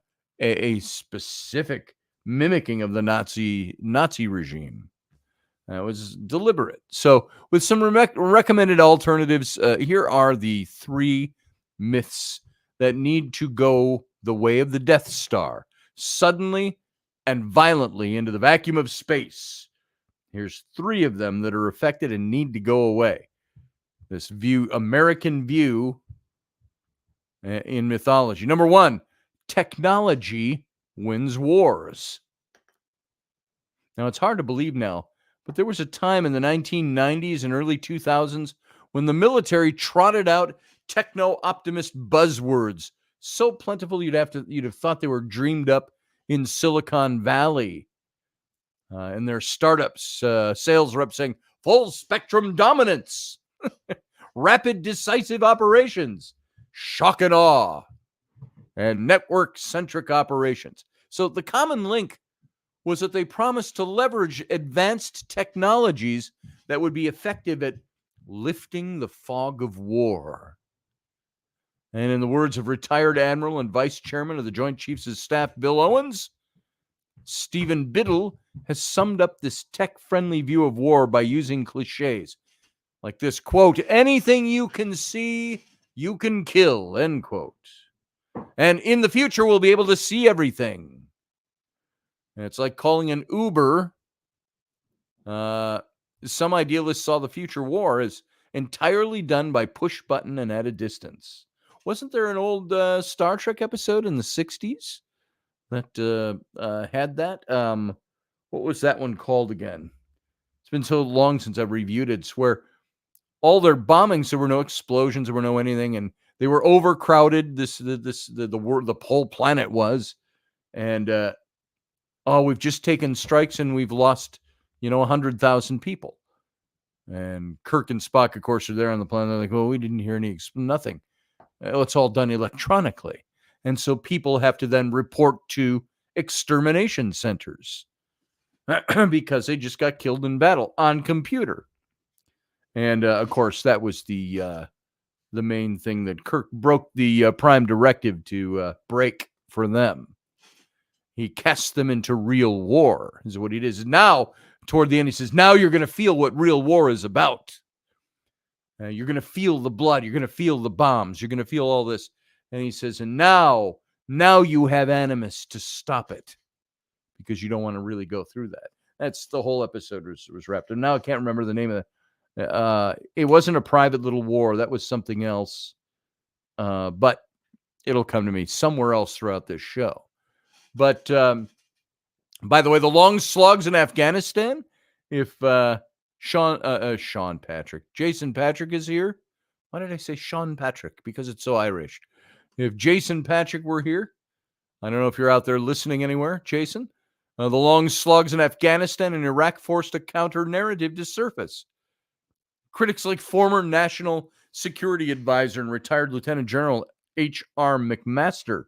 specific mimicking of the Nazi regime. That was deliberate. So, with some recommended alternatives, here are the 3 myths that need to go the way of the Death Star, suddenly and violently into the vacuum of space. Here's 3 of them that are affected and need to go away. This American view in mythology. Number 1, technology wins wars. Now, it's hard to believe now, but there was a time in the 1990s and early 2000s when the military trotted out techno-optimist buzzwords so plentiful you'd have thought they were dreamed up in Silicon Valley. And their startups, sales reps saying, full spectrum dominance, rapid decisive operations, shock and awe, and network-centric operations. So the common link was that they promised to leverage advanced technologies that would be effective at lifting the fog of war. And in the words of retired Admiral and Vice Chairman of the Joint Chiefs of Staff, Bill Owens, Stephen Biddle has summed up this tech-friendly view of war by using cliches like this, quote, anything you can see, you can kill, end quote. And in the future, we'll be able to see everything. And it's like calling an Uber. Some idealists saw the future war as entirely done by push button and at a distance. Wasn't there an old Star Trek episode in the 60s that had that? What was that one called again? It's been so long since I've reviewed it. It's where all their bombings, there were no explosions, there were no anything, and they were overcrowded. The whole planet was, and we've just taken strikes and we've lost, 100,000 people. And Kirk and Spock, of course, are there on the planet. They're like, well, we didn't hear nothing. It's all done electronically. And so people have to then report to extermination centers because they just got killed in battle on computer. And, of course, that was the main thing that Kirk broke the prime directive to break for them. He cast them into real war, is what it is. Now, toward the end, he says, now you're going to feel what real war is about. You're going to feel the blood. You're going to feel the bombs. You're going to feel all this. And he says, and now you have animus to stop it because you don't want to really go through that. That's the whole episode was wrapped up. Now I can't remember the name of it. It wasn't a private little war. That was something else. But it'll come to me somewhere else throughout this show. But by the way, the long slugs in Afghanistan, if Jason Patrick is here. Why did I say Sean Patrick? Because it's so Irish. If Jason Patrick were here, I don't know if you're out there listening anywhere, Jason. The long slugs in Afghanistan and Iraq forced a counter-narrative to surface. Critics like former National Security Advisor and retired Lieutenant General H.R. McMaster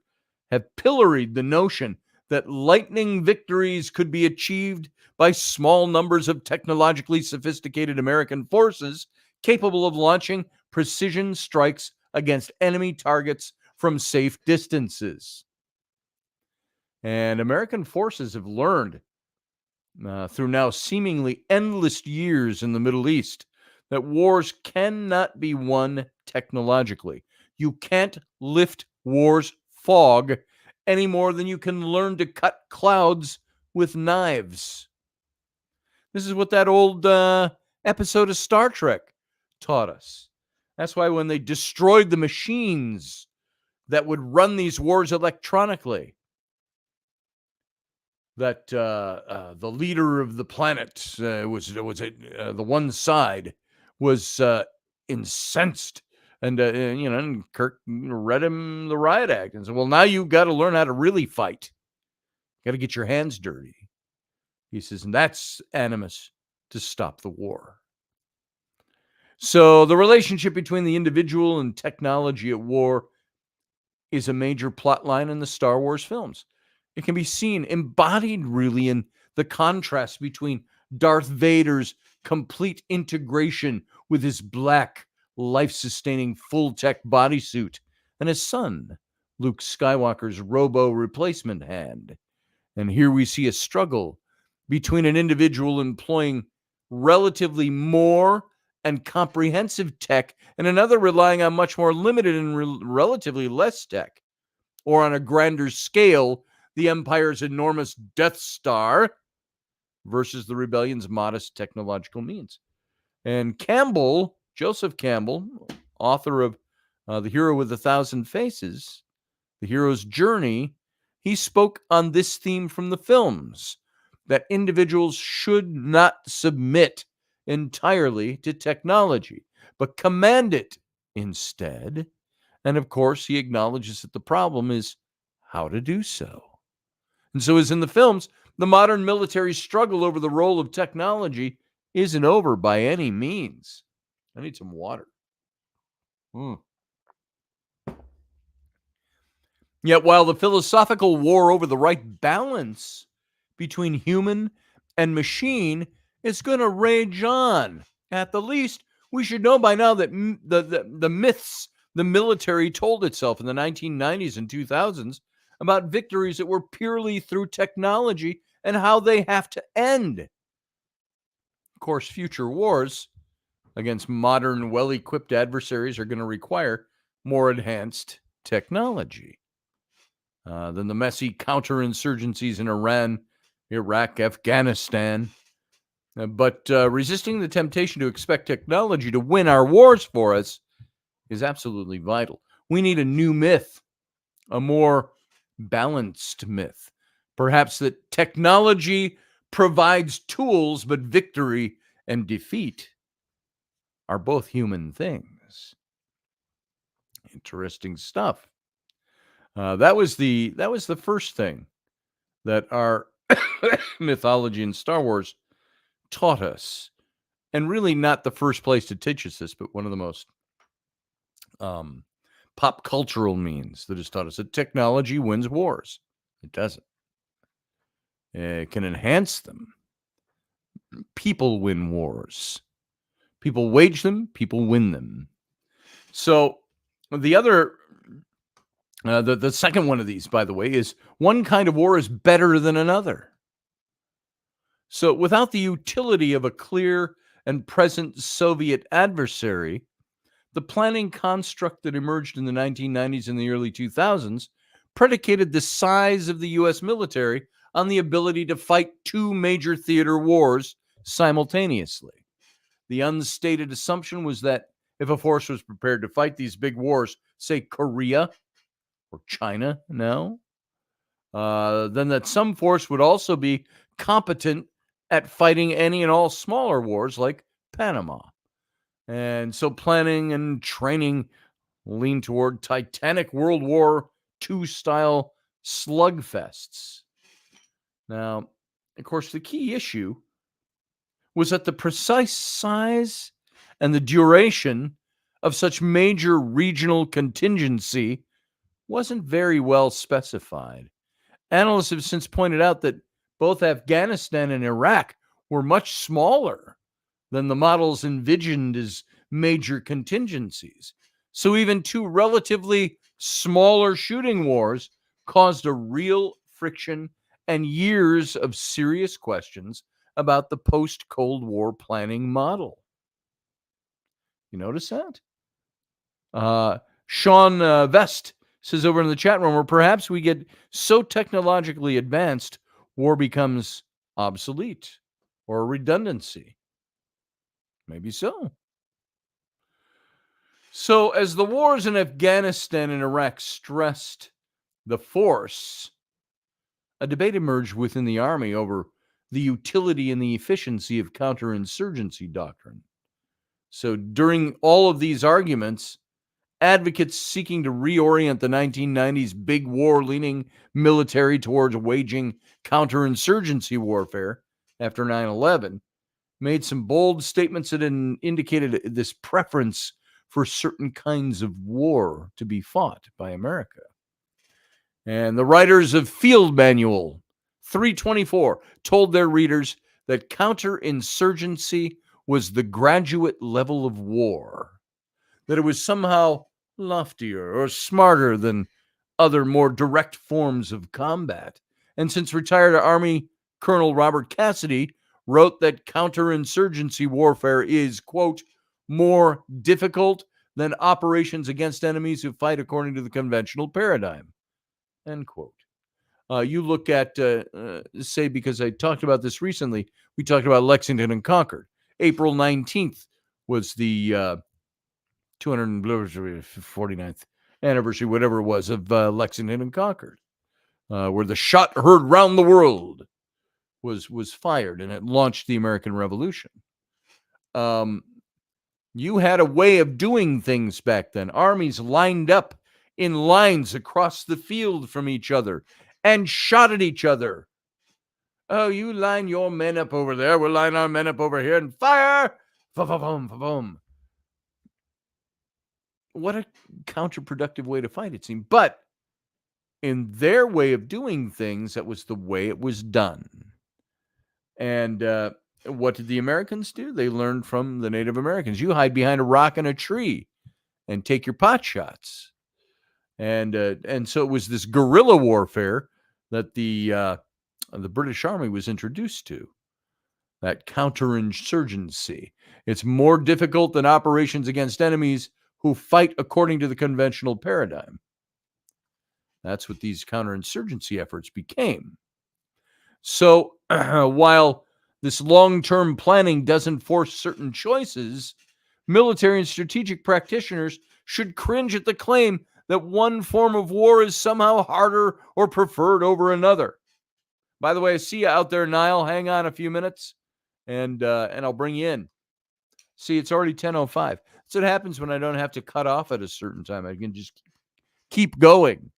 have pilloried the notion that lightning victories could be achieved by small numbers of technologically sophisticated American forces capable of launching precision strikes against enemy targets from safe distances. And American forces have learned through now seemingly endless years in the Middle East that wars cannot be won technologically. You can't lift war's fog any more than you can learn to cut clouds with knives. This is what that old episode of Star Trek taught us. That's why when they destroyed the machines that would run these wars electronically, that the leader of the planet the one side was incensed. And Kirk read him the riot act and said, well, now you've got to learn how to really fight. You got to get your hands dirty. He says, and that's animus to stop the war. So the relationship between the individual and technology at war is a major plot line in the Star Wars films. It can be seen embodied really in the contrast between Darth Vader's complete integration with his black, life-sustaining full-tech bodysuit and his son, Luke Skywalker's robo replacement hand. And here we see a struggle between an individual employing relatively more and comprehensive tech and another relying on much more limited and relatively less tech, or on a grander scale, the Empire's enormous Death Star versus the rebellion's modest technological means. And Campbell, Joseph Campbell, author of The Hero with 1,000 Faces, The Hero's Journey, he spoke on this theme from the films, that individuals should not submit entirely to technology, but command it instead. And of course, he acknowledges that the problem is how to do so. And so, as in the films, the modern military struggle over the role of technology isn't over by any means. I need some water. Yet, while the philosophical war over the right balance between human and machine is going to rage on, at the least, we should know by now that the myths the military told itself in the 1990s and 2000s about victories that were purely through technology and how they have to end. Of course, future wars against modern, well-equipped adversaries are going to require more enhanced technology than the messy counterinsurgencies in Iran, Iraq, Afghanistan. But resisting the temptation to expect technology to win our wars for us is absolutely vital. We need a new myth, a more balanced myth. Perhaps that technology provides tools, but victory and defeat are both human things. Interesting stuff. That was the first thing that our mythology in Star Wars taught us, and really not the first place to teach us this, but one of the most pop cultural means that has taught us that technology wins wars. It doesn't. It can enhance them. People win wars. People wage them. People win them. So the other, the second one of these, by the way, is one kind of war is better than another. So without the utility of a clear and present Soviet adversary, the planning construct that emerged in the 1990s and the early 2000s predicated the size of the U.S. military on the ability to fight two major theater wars simultaneously. The unstated assumption was that if a force was prepared to fight these big wars, say Korea or China now, then that some force would also be competent at fighting any and all smaller wars like Panama. And so planning and training lean toward titanic World War II style slugfests. Now, of course, the key issue was that the precise size and the duration of such major regional contingency wasn't very well specified. Analysts have since pointed out that both Afghanistan and Iraq were much smaller than the models envisioned as major contingencies. So even two relatively smaller shooting wars caused a real friction and years of serious questions about the post-Cold War planning model. You notice that? Sean Vest says over in the chat room, or perhaps we get so technologically advanced, war becomes obsolete or a redundancy. Maybe so. So as the wars in Afghanistan and Iraq stressed the force, a debate emerged within the army over the utility and the efficiency of counterinsurgency doctrine. So during all of these arguments, advocates seeking to reorient the 1990s big war-leaning military towards waging counterinsurgency warfare after 9/11, made some bold statements that indicated this preference for certain kinds of war to be fought by America. And the writers of Field Manual 324 told their readers that counterinsurgency was the graduate level of war, that it was somehow loftier or smarter than other more direct forms of combat. And since retired Army Colonel Robert Cassidy wrote that counterinsurgency warfare is, quote, more difficult than operations against enemies who fight according to the conventional paradigm, end quote. You look at, say, because I talked about this recently, we talked about Lexington and Concord. April 19th was the 249th anniversary, whatever it was, of Lexington and Concord, where the shot heard round the world was fired, and it launched the American Revolution. You had a way of doing things back then. Armies lined up in lines across the field from each other and shot at each other. Oh, you line your men up over there. We'll line our men up over here and fire. Fa-fa-boom, fa-boom. What a counterproductive way to fight, it seemed. But in their way of doing things, that was the way it was done. And what did the Americans do? They learned from the Native Americans. You hide behind a rock and a tree and take your pot shots. And so it was this guerrilla warfare that the British Army was introduced to, that counterinsurgency. It's more difficult than operations against enemies who fight according to the conventional paradigm. That's what these counterinsurgency efforts became. So while this long-term planning doesn't force certain choices, military and strategic practitioners should cringe at the claim that one form of war is somehow harder or preferred over another. By the way, I see you out there, Niall. Hang on a few minutes, and I'll bring you in. See, it's already 10:05. That's what happens when I don't have to cut off at a certain time. I can just keep going.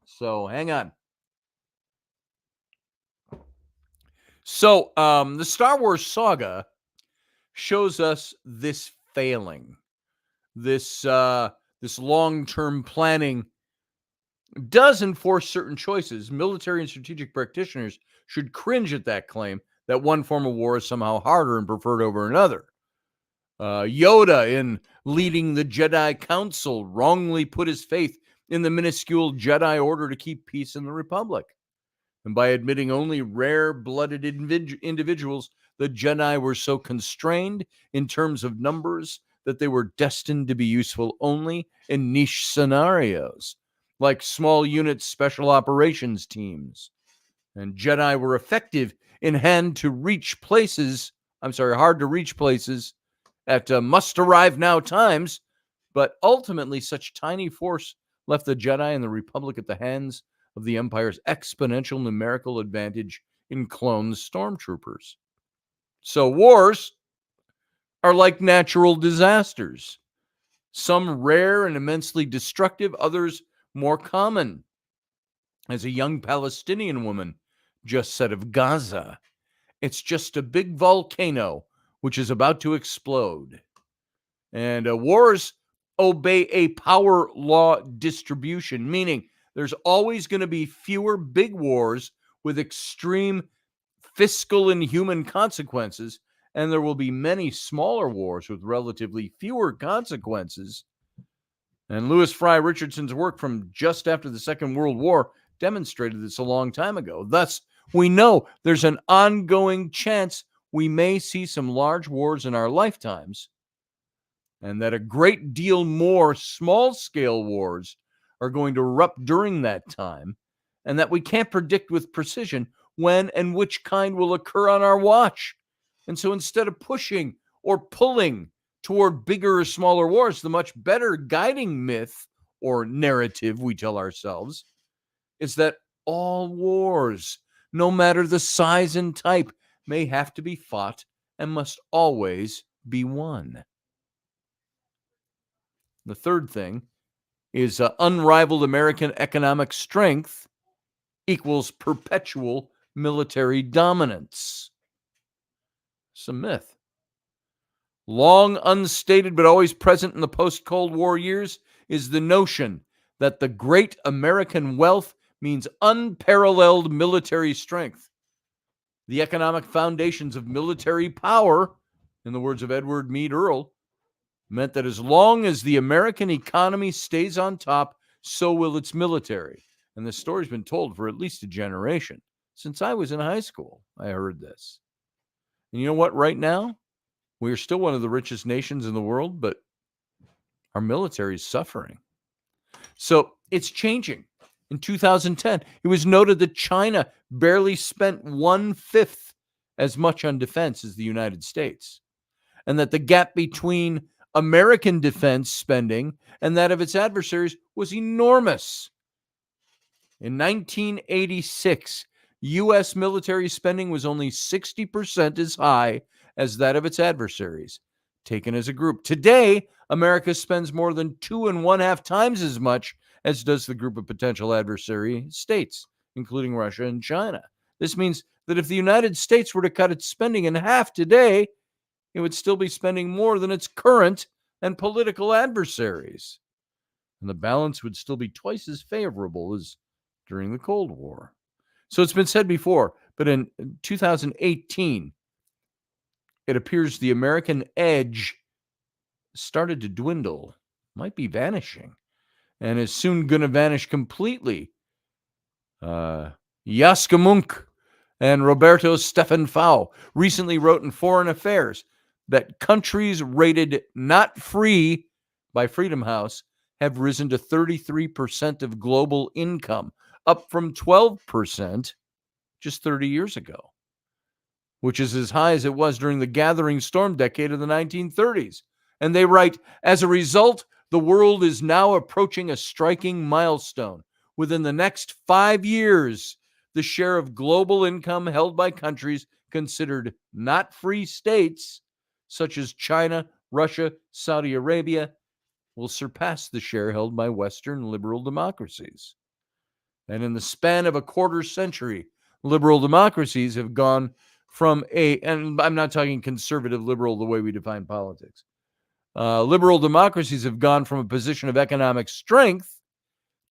So hang on. So the Star Wars saga shows us this failing, this long-term planning does enforce certain choices. Military and strategic practitioners should cringe at that claim that one form of war is somehow harder and preferred over another. Yoda, in leading the Jedi Council, wrongly put his faith in the minuscule Jedi Order to keep peace in the Republic. And by admitting only rare-blooded individuals, the Jedi were so constrained in terms of numbers that they were destined to be useful only in niche scenarios, like small unit special operations teams. And Jedi were effective in hard to reach places at must-arrive-now times, but ultimately such tiny force left the Jedi and the Republic at the hands of the Empire's exponential numerical advantage in cloned stormtroopers. So wars are like natural disasters. Some rare and immensely destructive, others more common. As a young Palestinian woman just said of Gaza, it's just a big volcano which is about to explode. And wars obey a power law distribution, meaning there's always going to be fewer big wars with extreme fiscal and human consequences, and there will be many smaller wars with relatively fewer consequences. And Louis Fry Richardson's work from just after the Second World War demonstrated this a long time ago. Thus, we know there's an ongoing chance we may see some large wars in our lifetimes, and that a great deal more small-scale wars are going to erupt during that time, and that we can't predict with precision when and which kind will occur on our watch. And so instead of pushing or pulling toward bigger or smaller wars, the much better guiding myth or narrative we tell ourselves is that all wars, no matter the size and type, may have to be fought and must always be won. The third thing is unrivaled American economic strength equals perpetual military dominance. It's a myth. Long unstated but always present in the post-Cold War years is the notion that the great American wealth means unparalleled military strength. The economic foundations of military power, in the words of Edward Meade Earle, meant that as long as the American economy stays on top, so will its military. And this story's been told for at least a generation. Since I was in high school, I heard this. And you know what? Right now, we are still one of the richest nations in the world, but our military is suffering. So it's changing. In 2010, it was noted that China barely spent 1/5 as much on defense as the United States, and that the gap between American defense spending and that of its adversaries was enormous. In 1986, U.S. military spending was only 60% as high as that of its adversaries, taken as a group. Today, America spends more than 2.5 times as much as does the group of potential adversary states, including Russia and China. This means that if the United States were to cut its spending in half today, it would still be spending more than its current and political adversaries. And the balance would still be twice as favorable as during the Cold War. So it's been said before, but in 2018, it appears the American edge started to dwindle, might be vanishing, and is soon going to vanish completely. Jaska Munk and Roberto Stefan recently wrote in Foreign Affairs that countries rated not free by Freedom House have risen to 33% of global income, up from 12% just 30 years ago, which is as high as it was during the gathering storm decade of the 1930s. And they write, as a result, the world is now approaching a striking milestone. Within the next 5 years, the share of global income held by countries considered not free states, such as China, Russia, Saudi Arabia, will surpass the share held by Western liberal democracies. And in the span of a quarter century, liberal democracies have gone from and I'm not talking conservative liberal the way we define politics. Liberal democracies have gone from a position of economic strength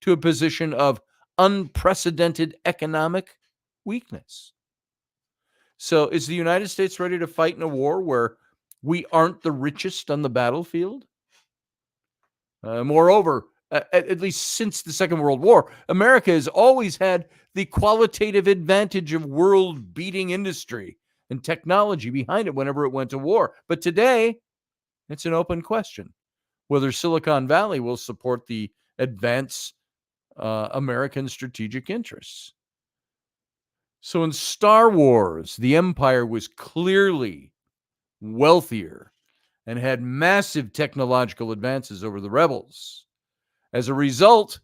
to a position of unprecedented economic weakness. So is the United States ready to fight in a war where we aren't the richest on the battlefield? Moreover, at least since the Second World War, America has always had the qualitative advantage of world-beating industry and technology behind it whenever it went to war. But today, it's an open question whether Silicon Valley will support the advanced American strategic interests. So in Star Wars, the Empire was clearly wealthier and had massive technological advances over the rebels. As a result,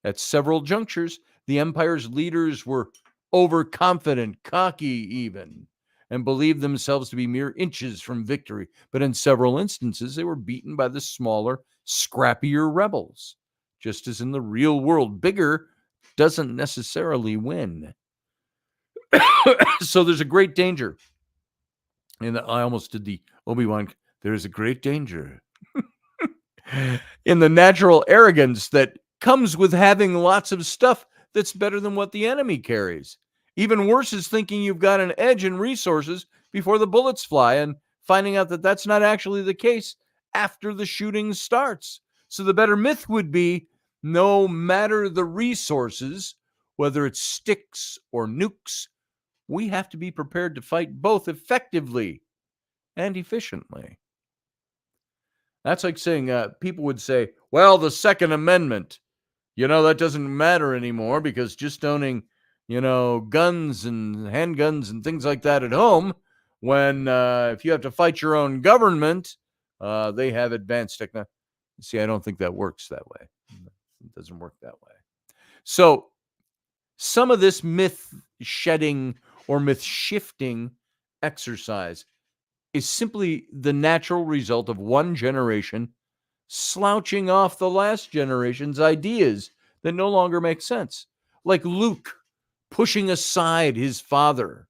at several junctures, the Empire's leaders were overconfident, cocky even, and believed themselves to be mere inches from victory. But in several instances, they were beaten by the smaller, scrappier rebels. Just as in the real world, bigger doesn't necessarily win. So there's a great danger. And I almost did the Obi-Wan, there is a great danger in the natural arrogance that comes with having lots of stuff that's better than what the enemy carries. Even worse is thinking you've got an edge in resources before the bullets fly and finding out that that's not actually the case after the shooting starts. So the better myth would be, no matter the resources, whether it's sticks or nukes, we have to be prepared to fight both effectively and efficiently. That's like saying, people would say, well, the Second Amendment, that doesn't matter anymore because just owning, guns and handguns and things like that at home, when if you have to fight your own government, they have advanced technology. See, I don't think that works that way. It doesn't work that way. So some of this myth shedding or myth shifting exercise is simply the natural result of one generation slouching off the last generation's ideas that no longer make sense. Like Luke pushing aside his father,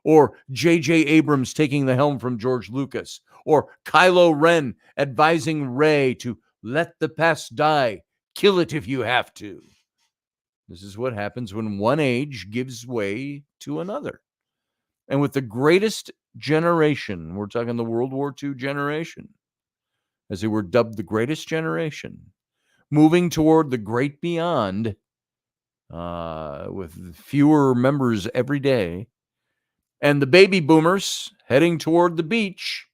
or J.J. Abrams taking the helm from George Lucas, or Kylo Ren advising Rey to let the past die, kill it if you have to. This is what happens when one age gives way to another. And with the greatest generation, we're talking the World War II generation, as they were dubbed the greatest generation, moving toward the great beyond, with fewer members every day, and the baby boomers heading toward the beach,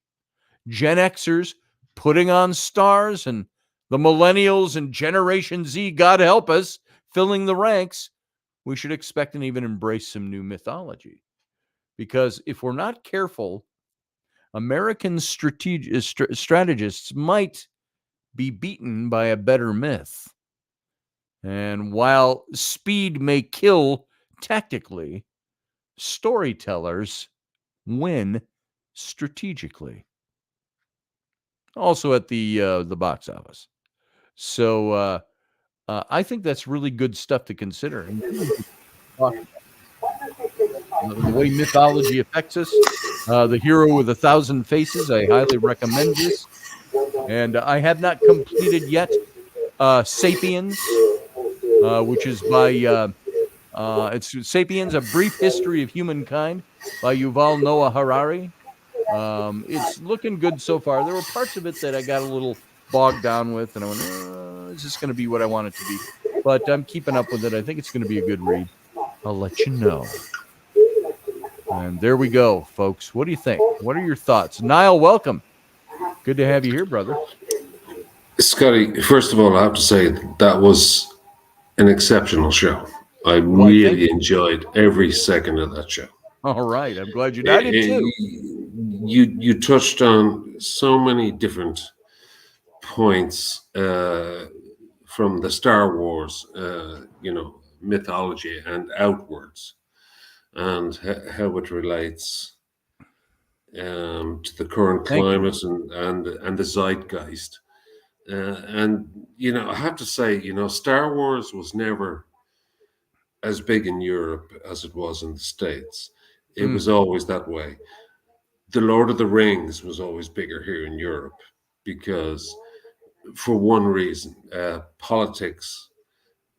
Gen Xers putting on stars, and the millennials and Generation Z, God help us, filling the ranks, we should expect and even embrace some new mythology. Because if we're not careful, American strategists might be beaten by a better myth. And while speed may kill tactically, storytellers win strategically. Also at the box office. So I think that's really good stuff to consider. And the way mythology affects us, The Hero with 1,000 Faces, I highly recommend this. And I have not completed yet Sapiens, which is by it's Sapiens: A Brief History of Humankind by Yuval Noah Harari. It's looking good so far. There were parts of it that I got a little bogged down with, and I went, is this going to be what I want it to be? But I'm keeping up with it. I think it's going to be a good read. I'll let you know. And there we go, folks. What do you think? What are your thoughts? Niall, welcome. Good to have you here, brother. Scotty, first of all, I have to say that was an exceptional show. I really enjoyed every second of that show. All right. I'm glad you did too. You touched on so many different points from the Star Wars, mythology and outwards, and how it relates to the current climate and the zeitgeist. And I have to say, Star Wars was never as big in Europe as it was in the States. It was always that way. The Lord of the Rings was always bigger here in Europe because, for one reason, politics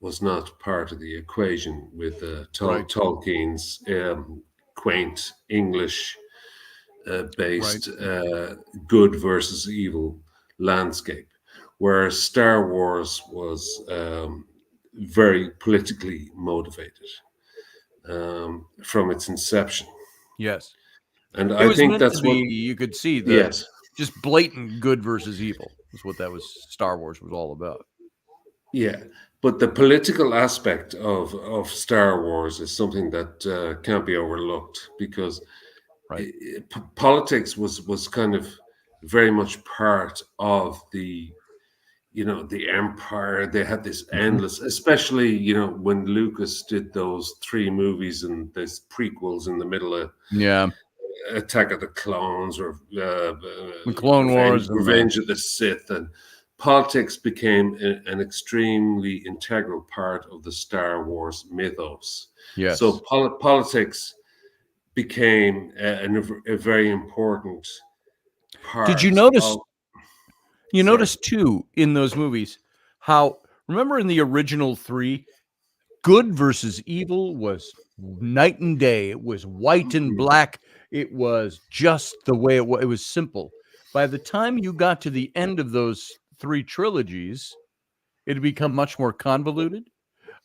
was not part of the equation with Tolkien's quaint English based good versus evil landscape, whereas Star Wars was very politically motivated from its inception. Yes. And I think that's what you could see just blatant good versus evil is what that was. Star Wars was all about. Yeah. But the political aspect of Star Wars is something that can't be overlooked because politics was kind of very much part of the empire. They had this endless, especially when Lucas did those 3 movies and there's prequels in the middle of Attack of the Clones or the Clone Wars, Revenge of the Sith, and politics became an extremely integral part of the Star Wars mythos. Yes. So politics became a very important part. Did you notice? Notice too in those movies how, remember in the original 3, good versus evil was night and day. It was white and black. It was just the way it was. It was simple. By the time you got to the end of those 3 trilogies, it had become much more convoluted.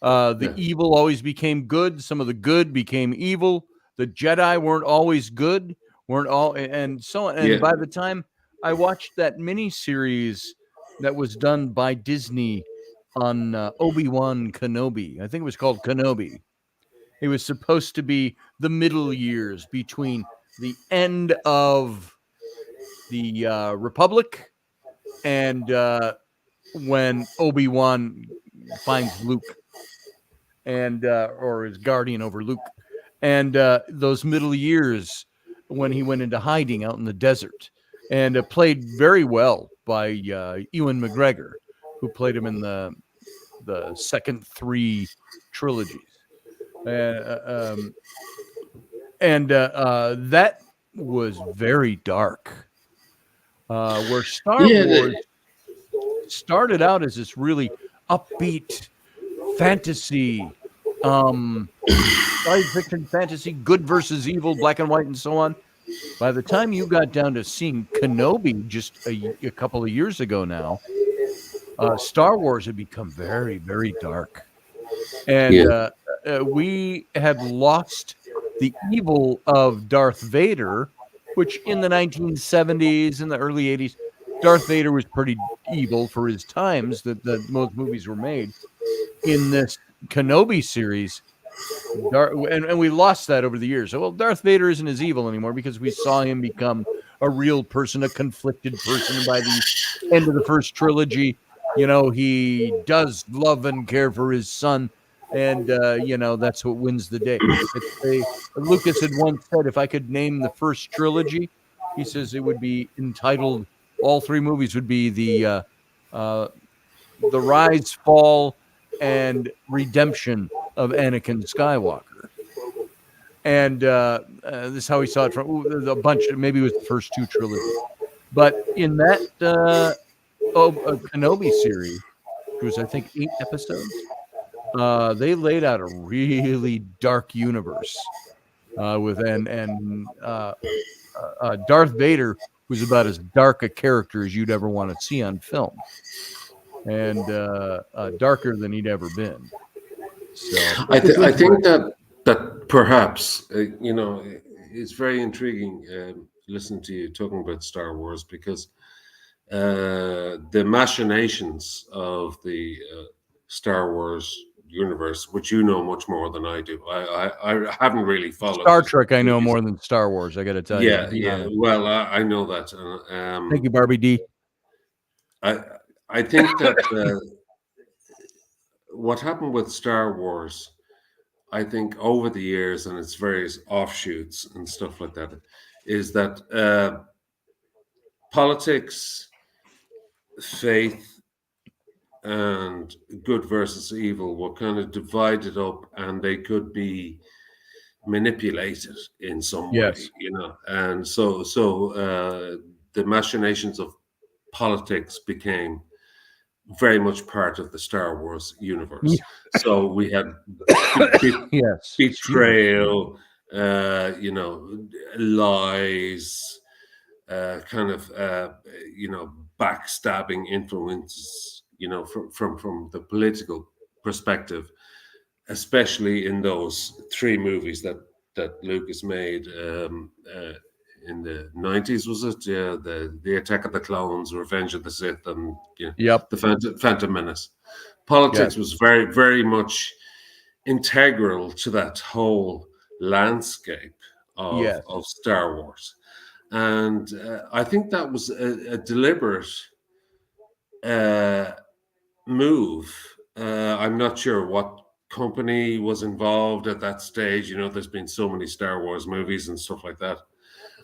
The evil always became good. Some of the good became evil. The Jedi weren't always good, and so on. And by the time I watched that mini-series that was done by Disney on Obi-Wan Kenobi, I think it was called Kenobi. It was supposed to be the middle years between the end of the Republic and when Obi-Wan finds Luke and or his guardian over Luke, and those middle years when he went into hiding out in the desert, and played very well by Ewan McGregor, who played him in the second 3 trilogies. uh, um, and that was very dark. Where Star Yeah, Wars started out as this really upbeat fantasy, um, science fiction fantasy, good versus evil, black and white, and so on. By the time you got down to seeing Kenobi just a couple of years ago now, Star Wars had become very, very dark. And yeah, we had lost the evil of Darth Vader, which in the 1970s and the early 80s, Darth Vader was pretty evil for his times that most movies were made. In this Kenobi series, and we lost that over the years. So, well, Darth Vader isn't as evil anymore because we saw him become a real person, a conflicted person. And by the end of the first trilogy, he does love and care for his son, and that's what wins the day. Lucas had once said, if I could name the first trilogy, he says it would be entitled. All three movies would be the rise, fall, and redemption of Anakin Skywalker. And this is how he saw it from a bunch. Maybe it was the first two trilogies. But in that Kenobi series, which was, I think, 8 episodes, they laid out a really dark universe with Darth Vader was about as dark a character as you'd ever want to see on film, and darker than he'd ever been. So I think that perhaps it's very intriguing listening to you talking about Star Wars, because the machinations of the Star Wars universe, which you know much more than I do. I haven't really followed Star Trek. I know more than Star Wars. I got to tell you. Yeah. Well, I know that. Thank you, Barbie D. I think that what happened with Star Wars, I think over the years and its various offshoots and stuff like that, is that politics, faith, and good versus evil were kind of divided up, and they could be manipulated in some way, Yes. and so the machinations of politics became very much part of the Star Wars universe. Yeah. So we had Yes. betrayal, lies, kind of backstabbing influences, from the political perspective, especially in those 3 movies that Lucas made in the 90s, was it? Yeah, the Attack of the Clones, Revenge of the Sith, and Yep. the Phantom Menace. Politics was very, very much integral to that whole landscape of Star Wars, and I think that was a deliberate move. I'm not sure what company was involved at that stage. There's been so many Star Wars movies and stuff like that.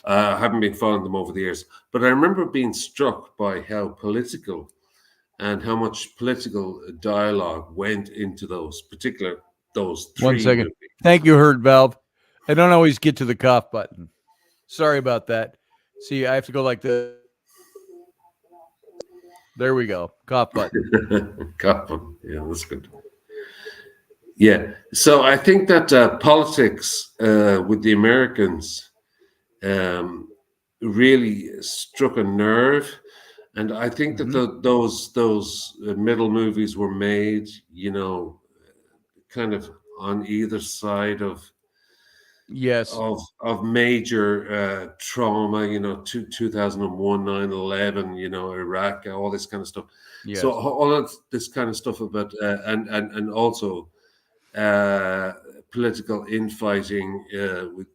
I haven't been following them over the years, but I remember being struck by how political and how much political dialogue went into those 3 1 second. movies. Thank you, Hurt Valve. I don't always get to the cough button. Sorry about that. See, I have to go like this. There we go. Cough button. Cough button. Yeah, that's good. Yeah. So I think that politics with the Americans really struck a nerve. And I think that those middle movies were made, kind of on either side of major trauma, 2001, 9/11, Iraq, all this kind of stuff. Yes. So all of this kind of stuff about and also political infighting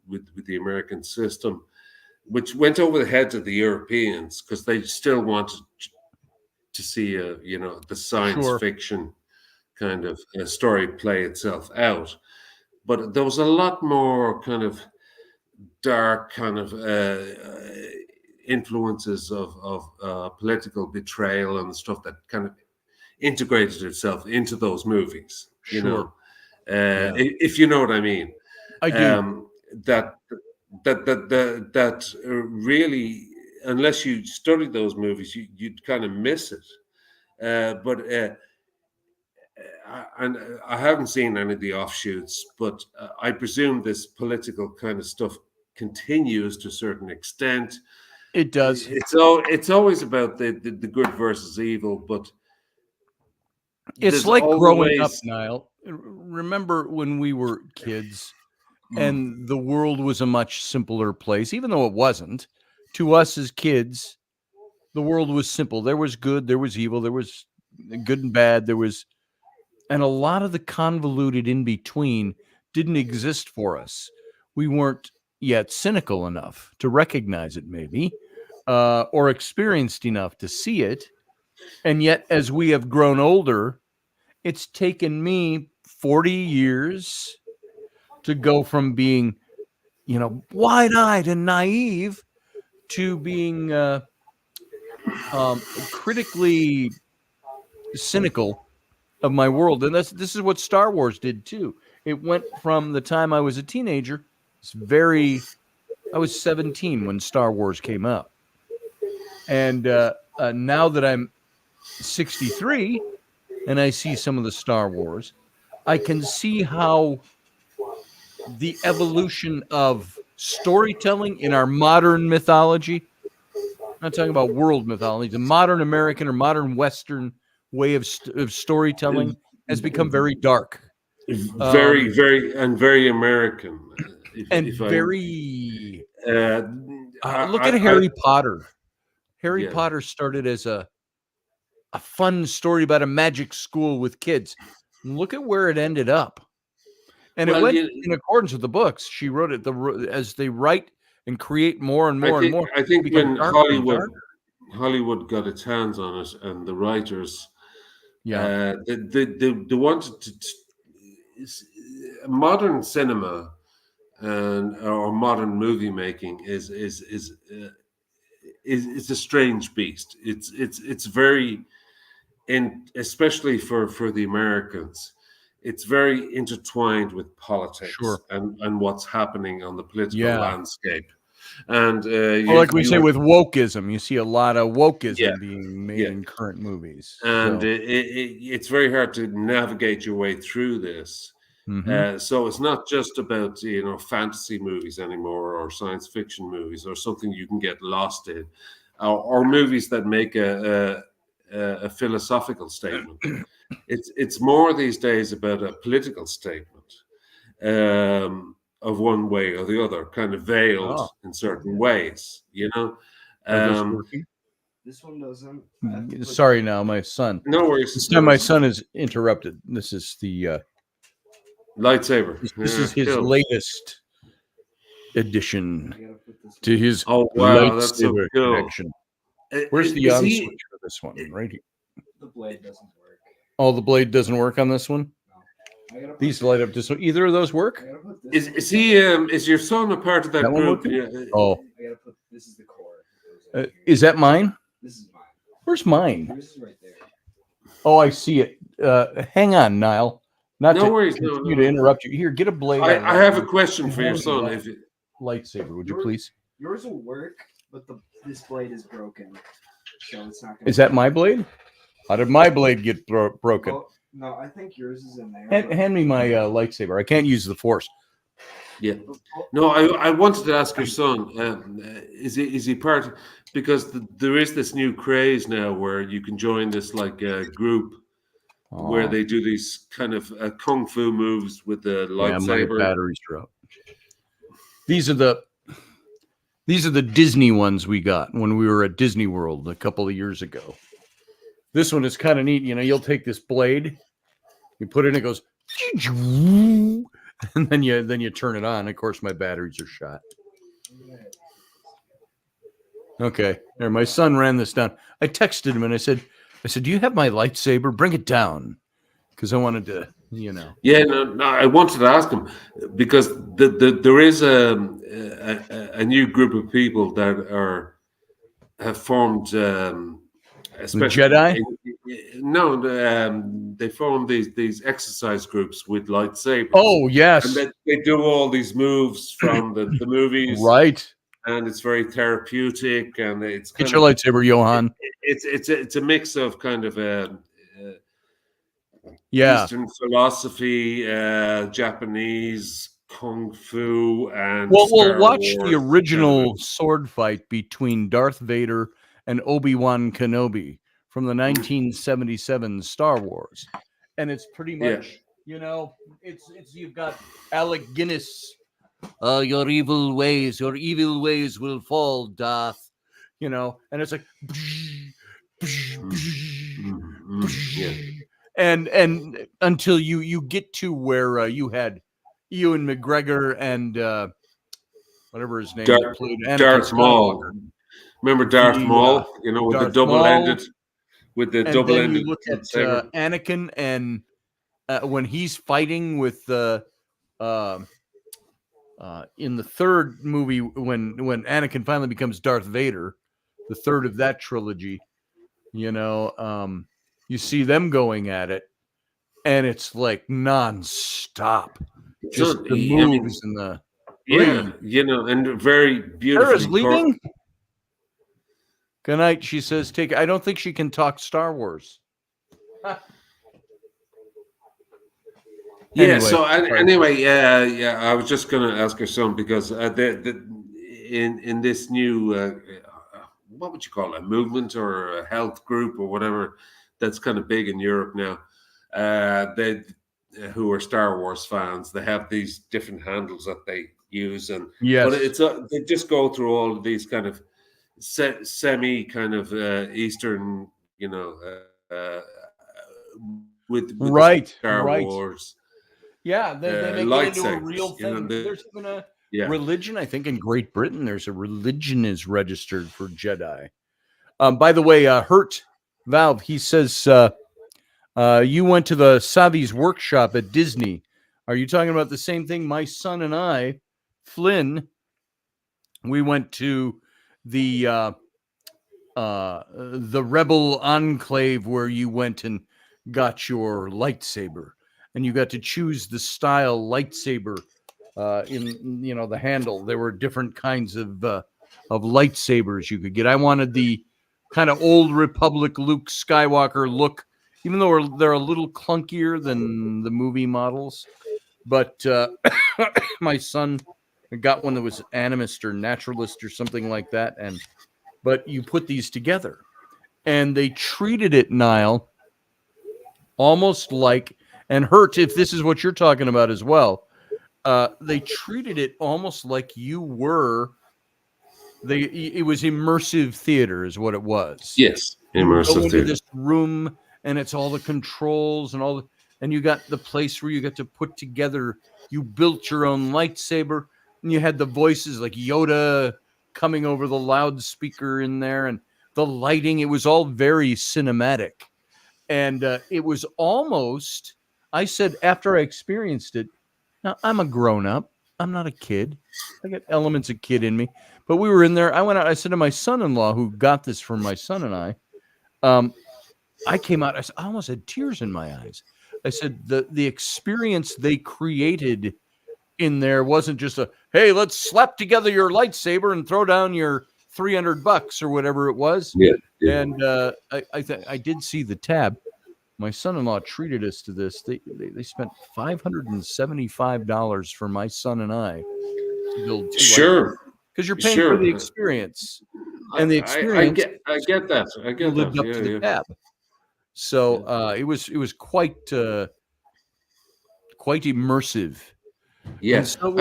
with the American system, which went over the heads of the Europeans, because they still wanted to see the science fiction kind of story play itself out. But there was a lot more kind of dark kind of influences of political betrayal and stuff that kind of integrated itself into those movies, if you know what I mean. I do. That really, unless you study those movies, you'd kind of miss it. And I haven't seen any of the offshoots, but I presume this political kind of stuff continues to a certain extent. It does. It's always about the good versus evil, but It's there's like growing up, always Niall. Remember when we were kids and the world was a much simpler place, even though it wasn't. To us as kids, the world was simple. There was good, there was evil, there was good and bad, and a lot of the convoluted in between didn't exist for us. We weren't yet cynical enough to recognize it, maybe, or experienced enough to see it. And yet, as we have grown older, it's taken me 40 years to go from being, wide-eyed and naive to being critically cynical of my world. And this is what Star Wars did too. It went from the time I was a teenager. I was 17 when Star Wars came out. And now that I'm 63 and I see some of the Star Wars, I can see how the evolution of storytelling in our modern mythology, I'm not talking about world mythology, the modern American or modern Western way of storytelling has become very dark. very, very American. Look at Harry Potter. Harry Potter started as a fun story about a magic school with kids. Look at where it ended up. And it went in accordance with the books. She wrote it as they write and create more and more and more. I think when Hollywood got its hands on it, and the writers, they wanted to modern cinema or modern movie making is a strange beast. It's very, especially for the Americans, it's very intertwined with politics and what's happening on the political landscape. And like we say with wokeism, you see a lot of wokeism being made in current movies. And it's very hard to navigate your way through this. Mm-hmm. So it's not just about fantasy movies anymore, or science fiction movies, or something you can get lost in, or movies that make a philosophical statement. It's more these days about a political statement of one way or the other, kind of veiled in certain ways. Are those working? This one doesn't. Sorry, now my son. No worries. This time my son is interrupted. This is the lightsaber. This is his latest addition to his lightsaber collection. Where's the on switch for this one? Right here. The blade doesn't work. Oh, the blade doesn't work on this one? No. These light up just either of those work? Is he is your son a part of that group? Oh. This is the core. Is that mine? This is mine. Where's mine? This is right there. Oh, I see it. Hang on, Niall. No worries. To interrupt you. Here, get a blade. I have a question for your son. Lightsaber, would you please? Yours will work, but this blade is broken, so it's not. Is that my blade? How did my blade get broken? Well, no, I think yours is in there. Hand me my lightsaber. I can't use the Force. Yeah. No, I wanted to ask your son. Is he part? Because there is this new craze now where you can join this group where they do these kind of kung fu moves with the lightsaber. My batteries are out. These are the Disney ones we got when we were at Disney World a couple of years ago. This one is kind of neat. You'll take this blade, you put it in, it goes, and then you turn it on. Of course, my batteries are shot. Okay, there. My son ran this down. I texted him and I said, "Do you have my lightsaber? Bring it down," because I wanted to, Yeah, no. I wanted to ask him because there is a new group of people that have formed, especially Jedi. No, they form these exercise groups with lightsabers. Oh, yes. And they do all these moves from the movies, Right. and it's very therapeutic, and it's Get kind your of lightsaber, Johan. it's a mix of kind of Yeah. Eastern philosophy, Japanese kung fu, and Well, Star watch the Wars kind of original sword fight between Darth Vader and Obi-Wan Kenobi from the 1977 Star Wars. And it's pretty Yeah. much, it's you've got Alec Guinness, your evil ways will fall, Darth, and it's like Yeah. and until you get to where you had Ewan McGregor and whatever his name played Anakin Darth Maul. Skywalker. Remember Darth The, Maul? With Darth the double Maul, ended, and then you look at saber. Anakin and when he's fighting with the in the third movie when Anakin finally becomes Darth Vader, the third of that trilogy, you see them going at it, and it's like nonstop. Just the moves and the and very beautifully. Sarah's leaving. Good night, she says. I don't think she can talk Star Wars. Yeah. Anyway, So sorry. anyway, I was just going to ask her something because in this new what would you call it, a movement or a health group or whatever that's kind of big in Europe now. They who are Star Wars fans, they have these different handles that they use, and Yes. but it's they just go through all of these kind of semi kind of Eastern, with Right, Star right. Wars. Yeah, they make it into a real thing. There's even a religion, I think, in Great Britain. There's a religion is registered for Jedi. By the way, Hurt Valve, he says you went to the Savi's workshop at Disney. Are you talking about the same thing? My son and I, Flynn, we went to the Rebel Enclave where you went and got your lightsaber, and you got to choose the style lightsaber in the handle. There were different kinds of lightsabers you could get. I wanted the kind of old Republic Luke Skywalker look, even though they're a little clunkier than the movie models. But my son got one that was animist or naturalist or something like that. But you put these together, and they treated it, Niall, almost like, and Hurt, if this is what you're talking about as well, they treated it almost like you were. It was immersive theater, is what it was. Yes, immersive theater. Into this room, and it's all the controls and you got the place where you got to put together. You built your own lightsaber, and you had the voices like Yoda coming over the loudspeaker in there, and the lighting. It was all very cinematic, and it was almost. I said after I experienced it. Now I'm a grown up. I'm not a kid. I got elements of kid in me. But we were in there. I went out. I said to my son-in-law, who got this for my son and I came out. I almost had tears in my eyes. I said the experience they created in there wasn't just hey, let's slap together your lightsaber and throw down your $300 or whatever it was. Yeah. And I did see the tab. My son-in-law treated us to this. They spent $575 for my son and I to build two. Sure. Because you're paying for the experience, and the experience. I get that. I get lived that. up to the tab. So it was quite immersive. Yes. So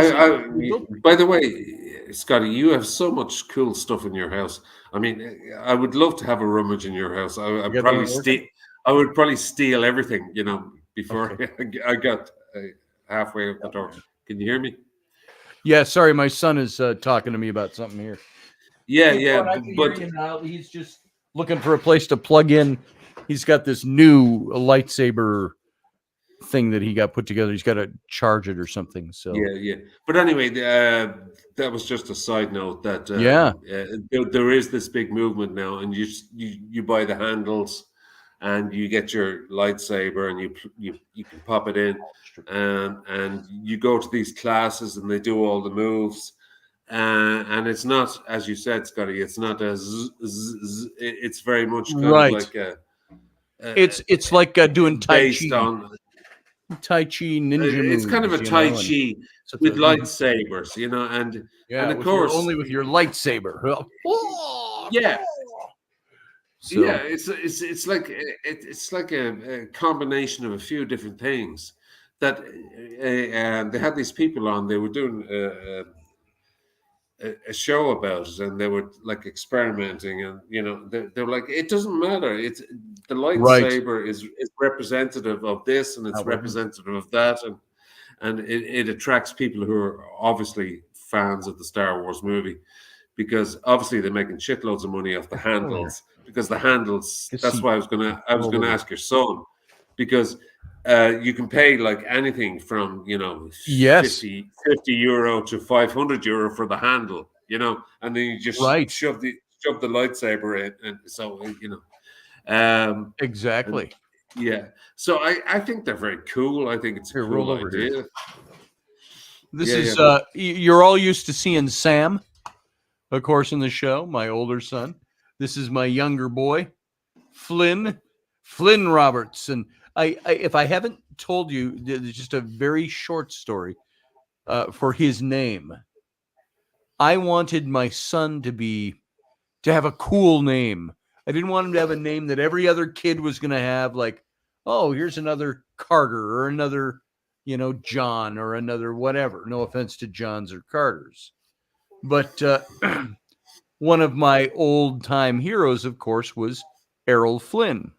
by the way, Scotty, you have so much cool stuff in your house. I mean, I would love to have a rummage in your house. I would probably steal everything, before I got halfway up the door. Can you hear me? Yeah, sorry, my son is talking to me about something here. Yeah, but he's just looking for a place to plug in. He's got this new lightsaber thing that he got put together. He's got to charge it or something. So yeah. But anyway, that was just a side note. That there is this big movement now, and you buy the handles, and you get your lightsaber, and you can pop it in, and you go to these classes, and they do all the moves. And it's not, as you said, Scotty. It's not it's very much kind of Right. like It's like doing Tai based Chi. on. Tai Chi ninja moves. It's kind of a Tai Chi with lightsabers, and of course, only with your lightsaber. yeah, So, yeah. It's like a combination of a few different things that and they had these people on. They were doing a show about it, and they were like experimenting, and they were like, it doesn't matter. It's the lightsaber is representative of this, and it's representative of that, and it attracts people who are obviously fans of the Star Wars movie, because obviously they're making shitloads of money off the handles, because the handles. That's why I was gonna ask your son, because you can pay like anything from 50 euro to 500 euro for the handle, and then you just shove the lightsaber in, and so exactly. Yeah, so I think they're very cool. I think it's a cool idea. Here. This is you're all used to seeing Sam, of course, in the show, my older son. This is my younger boy, Flynn Roberts. And I if I haven't told you, just a very short story for his name. I wanted my son to have a cool name. I didn't want him to have a name that every other kid was going to have, like, oh, here's another Carter or another, John or another whatever. No offense to Johns or Carters. But one of my old time heroes, of course, was Errol Flynn.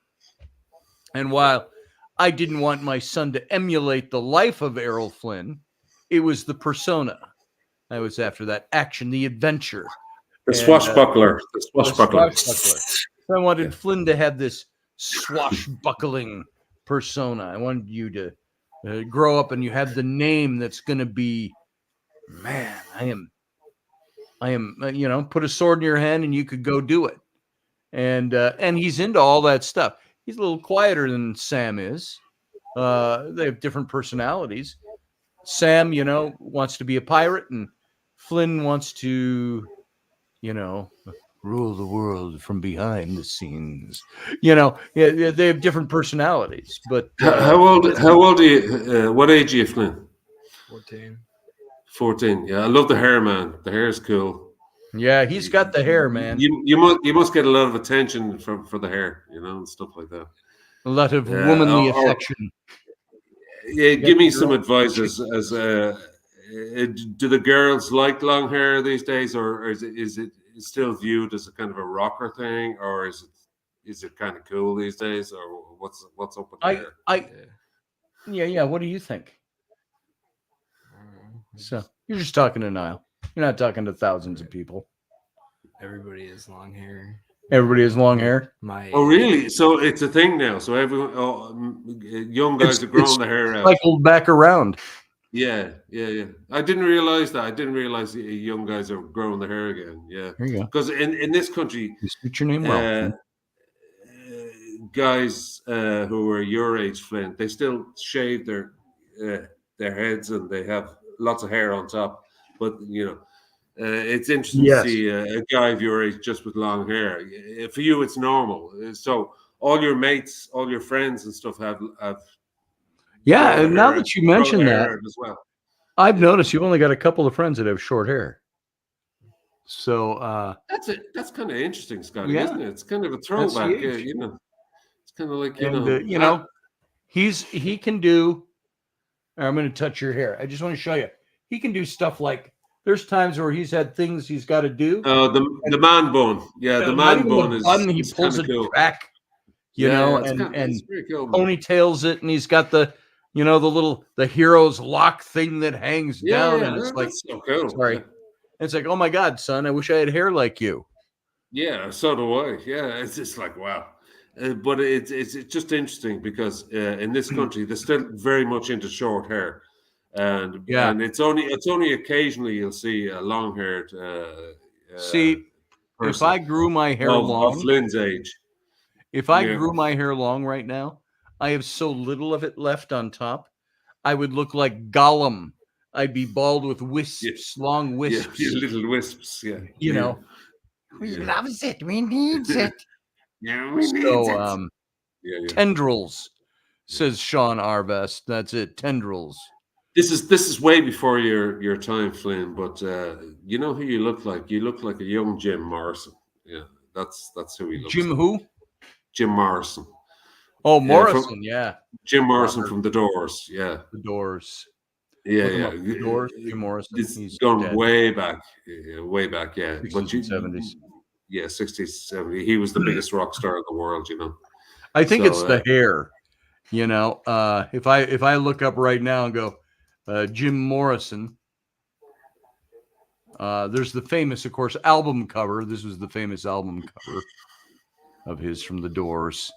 And while I didn't want my son to emulate the life of Errol Flynn, it was the persona. I was after that action, the adventure. The swashbuckler. I wanted Flynn to have this swashbuckling persona. I wanted you to grow up and you have the name that's going to be, man, I am, put a sword in your hand and you could go do it. And he's into all that stuff. He's a little quieter than Sam is. They have different personalities. Sam, wants to be a pirate, and Flynn wants to, rule the world from behind the scenes. They have different personalities. But how old are you? What age are you, Flynn? 14. Yeah, I love the hair, man. The hair is cool. Yeah, he's got the hair, man. You must get a lot of attention for the hair, and stuff like that. A lot of womanly affection. Yeah, give me some advice as do the girls like long hair these days, or is it still viewed as a kind of a rocker thing, or is it kind of cool these days, or what's up with hair? Yeah. What do you think? So you're just talking to Niall. You're not talking to thousands of people. Everybody has long hair. Everybody has long hair. Oh, really? So it's a thing now. So everyone, young guys are growing the hair out. Cycled back around. Yeah. I didn't realize that. I didn't realize young guys are growing the hair again. Yeah. There you go. Because in this country, you speak your name well. Guys who are your age, Flint, they still shave their heads and they have lots of hair on top. But it's interesting to see a guy of your age just with long hair. For you, it's normal. So all your mates, all your friends and stuff have. Yeah, and now that you mention that, as well, I've noticed you've only got a couple of friends that have short hair. So that's it. That's kind of interesting, Scotty, isn't it? It's kind of a throwback. It's kind of like he can do. I'm going to touch your hair. I just want to show you. He can do stuff like. There's times where he's had things he's got to do. The man bone. Yeah, the man bone is. He pulls it back, and cool, ponytails it, and he's got the, the hero's lock thing that hangs down, and it's like, so cool. Sorry, it's like, oh my God, son, I wish I had hair like you. Yeah, so do I. Yeah, it's just like wow, but it's just interesting because in this country they're still very much into short hair. And it's only occasionally you'll see a long-haired. If I grew my hair long, of Flynn's age, If I Yeah. grew my hair long right now, I have so little of it left on top. I would look like Gollum. I'd be bald with wisps, long Yeah, wisps. yeah, little wisps. Yeah, You know, we yeah. loves it. We needs it. Yeah, we need So, it. Yeah. tendrils, says Sean Arvest. That's it. Tendrils. This is way before your time, Flynn. But you know who you look like? You look like a young Jim Morrison. Yeah, that's who he looks Jim like. who? Jim Morrison. Oh, From Morrison. Yeah. Jim Morrison Robert. from The Doors. Yeah, The Doors. yeah, Look him yeah. up. The Doors. Jim Morrison. It's He's gone dead. way back. Yeah, way back. Yeah, 60s and 70s. Yeah, 60s, 70s. He was the biggest rock star in the world. You know. I think So, it's the hair. You know, if I look up right now and go, Jim Morrison, there's the famous, of course, album cover. This was the famous album cover of his from The Doors.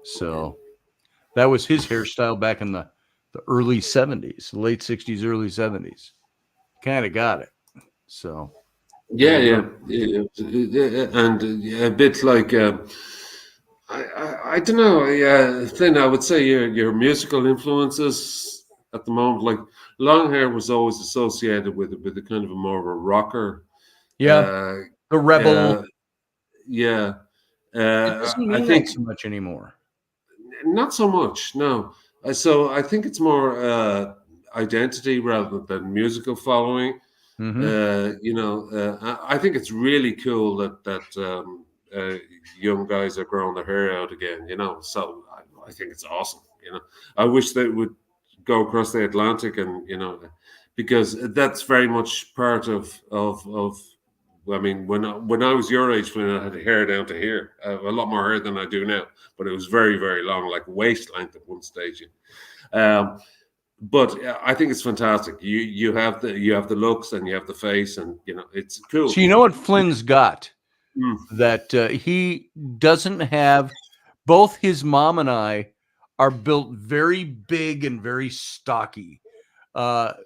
So that was his hairstyle back in the early 70s, late 60s, early 70s. Kind of got it. So yeah, and a bit like I don't know. Yeah, Flynn, I would say your musical influences at the moment, like long hair, was always associated with a kind of a more of a rocker. yeah, Uh, the Rebel. yeah, It doesn't I mean think that so much anymore. not so much. No, so I think it's more identity rather than musical following. Mm-hmm. You know, I think it's really cool that young guys are growing their hair out again. You know, so I think it's awesome. You know, I wish they would go across the Atlantic and because that's very much part of. I mean, when I was your age, when I had hair down to here, a lot more hair than I do now, but it was very very long, like waist length at one stage. But I think it's fantastic. You have the looks and you have the face, and it's cool. So you know what Flynn's got? Mm. That he doesn't have. Both his mom and I are built very big and very stocky.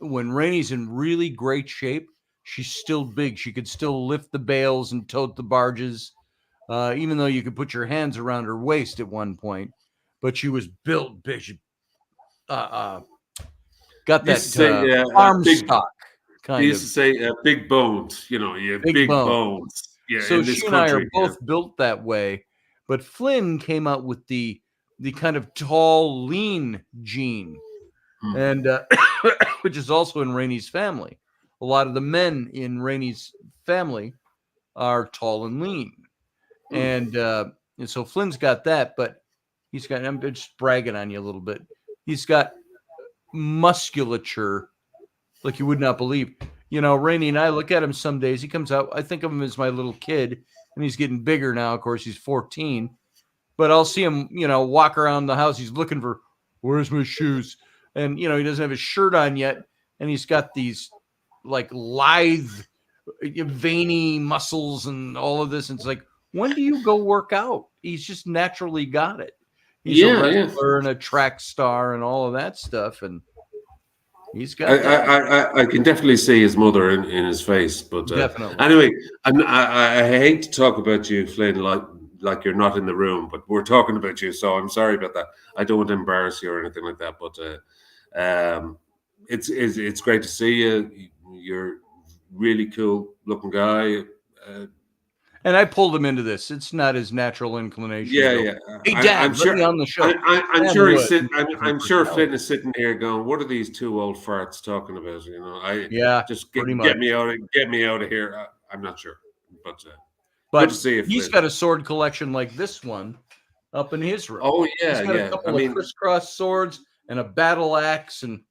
When Rainey's in really great shape, she's still big. She could still lift the bales and tote the barges, even though you could put your hands around her waist at one point. But she was built big. She, got that arm stock kind They of. used to say big bones. You have big bones. Yeah. So in this she and I are country, both built that way. But Flynn came out with the kind of tall, lean gene, and which is also in Rainey's family. A lot of the men in Rainey's family are tall and lean, and so Flynn's got that. But he's got. I'm just bragging on you a little bit. He's got musculature like you would not believe. Rainey and I look at him some days. He comes out. I think of him as my little kid, and he's getting bigger now. Of course, he's 14. But I'll see him, walk around the house. He's looking for, where's my shoes? And, he doesn't have his shirt on yet. And he's got these like lithe, veiny muscles and all of this. And it's like, when do you go work out? He's just naturally got it. He's a wrestler and a track star and all of that stuff. And he's got I can definitely see his mother in his face. But definitely. Anyway, I hate to talk about you, Flynn, like you're not in the room, but we're talking about you, so I'm sorry about that. I don't want to embarrass you or anything like that, but it's great to see you. You're really cool looking guy. And I pulled him into this. It's not his natural inclination. Yeah. Hey, Dad, I'm sure me on the show. I'm sure he's sitting. I'm sure Flynn is sitting here going, "What are these two old farts talking about?" Just get me out of here. I'm not sure, but good to see you, he's got a sword collection like this one up in his room. Oh yeah, he's got a couple of crisscross swords and a battle axe and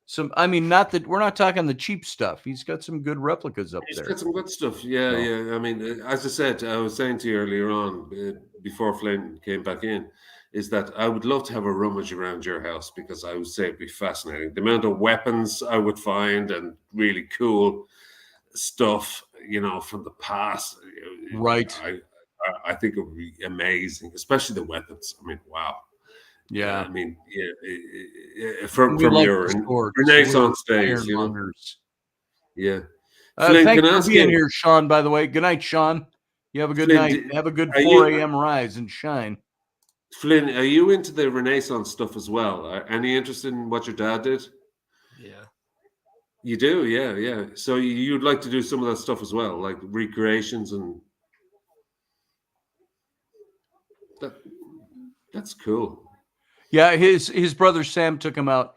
some. I mean, not that we're not talking the cheap stuff. He's got some good replicas up there. He's got some good stuff. Yeah. I mean, as I said, I was saying to you earlier on before Flynn came back in, is that I would love to have a rummage around your house because I would say it'd be fascinating. The amount of weapons I would find and really cool stuff, from the past. Right. I think it would be amazing, especially the weapons. I mean, wow. Yeah. I mean, from your Renaissance days, Yeah. Flynn, thanks for being here, Sean, by the way. Good night, Sean. You have a good night. Have a good 4 a.m. rise and shine. Flynn, are you into the Renaissance stuff as well? Any interest in what your dad did? Yeah. You do, yeah. So you'd like to do some of that stuff as well, like recreations and that's cool. Yeah, his brother Sam took him out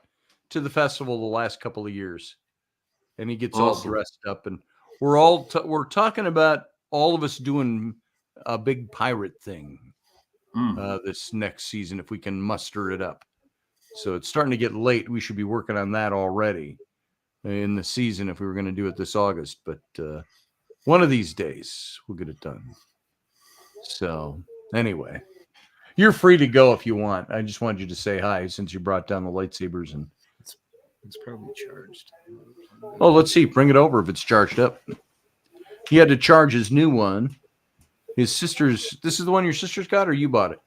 to the festival the last couple of years, and he gets all Awesome. dressed up, and we're talking about all of us doing a big pirate thing this next season if we can muster it up. So it's starting to get late. We should be working on that already in the season if we were going to do it this August, but one of these days we'll get it done. So anyway, you're free to go if you want. I just wanted you to say hi since you brought down the lightsabers. And It's probably charged. oh, let's see. Bring it over if it's charged up. He had to charge his new one. His sister's. This is the one your sister's got, or you bought it?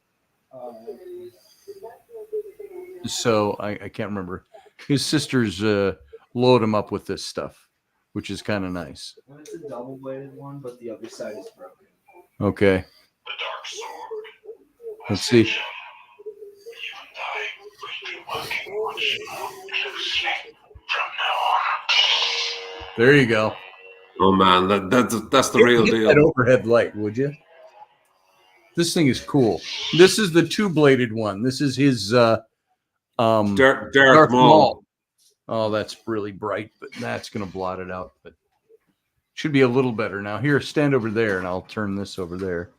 So I can't remember. His sister's load him up with this stuff, which is kind of nice. Well, it's a double-bladed one, but the other side is broken. Okay. Let's see. There you go. Oh man, that's the real Get deal. that overhead light, would you? This thing is cool. This is the two-bladed one. This is his Dark Darth Maul. Maul. Oh, that's really bright, but that's going to blot it out. But should be a little better now. Here, stand over there, and I'll turn this over there.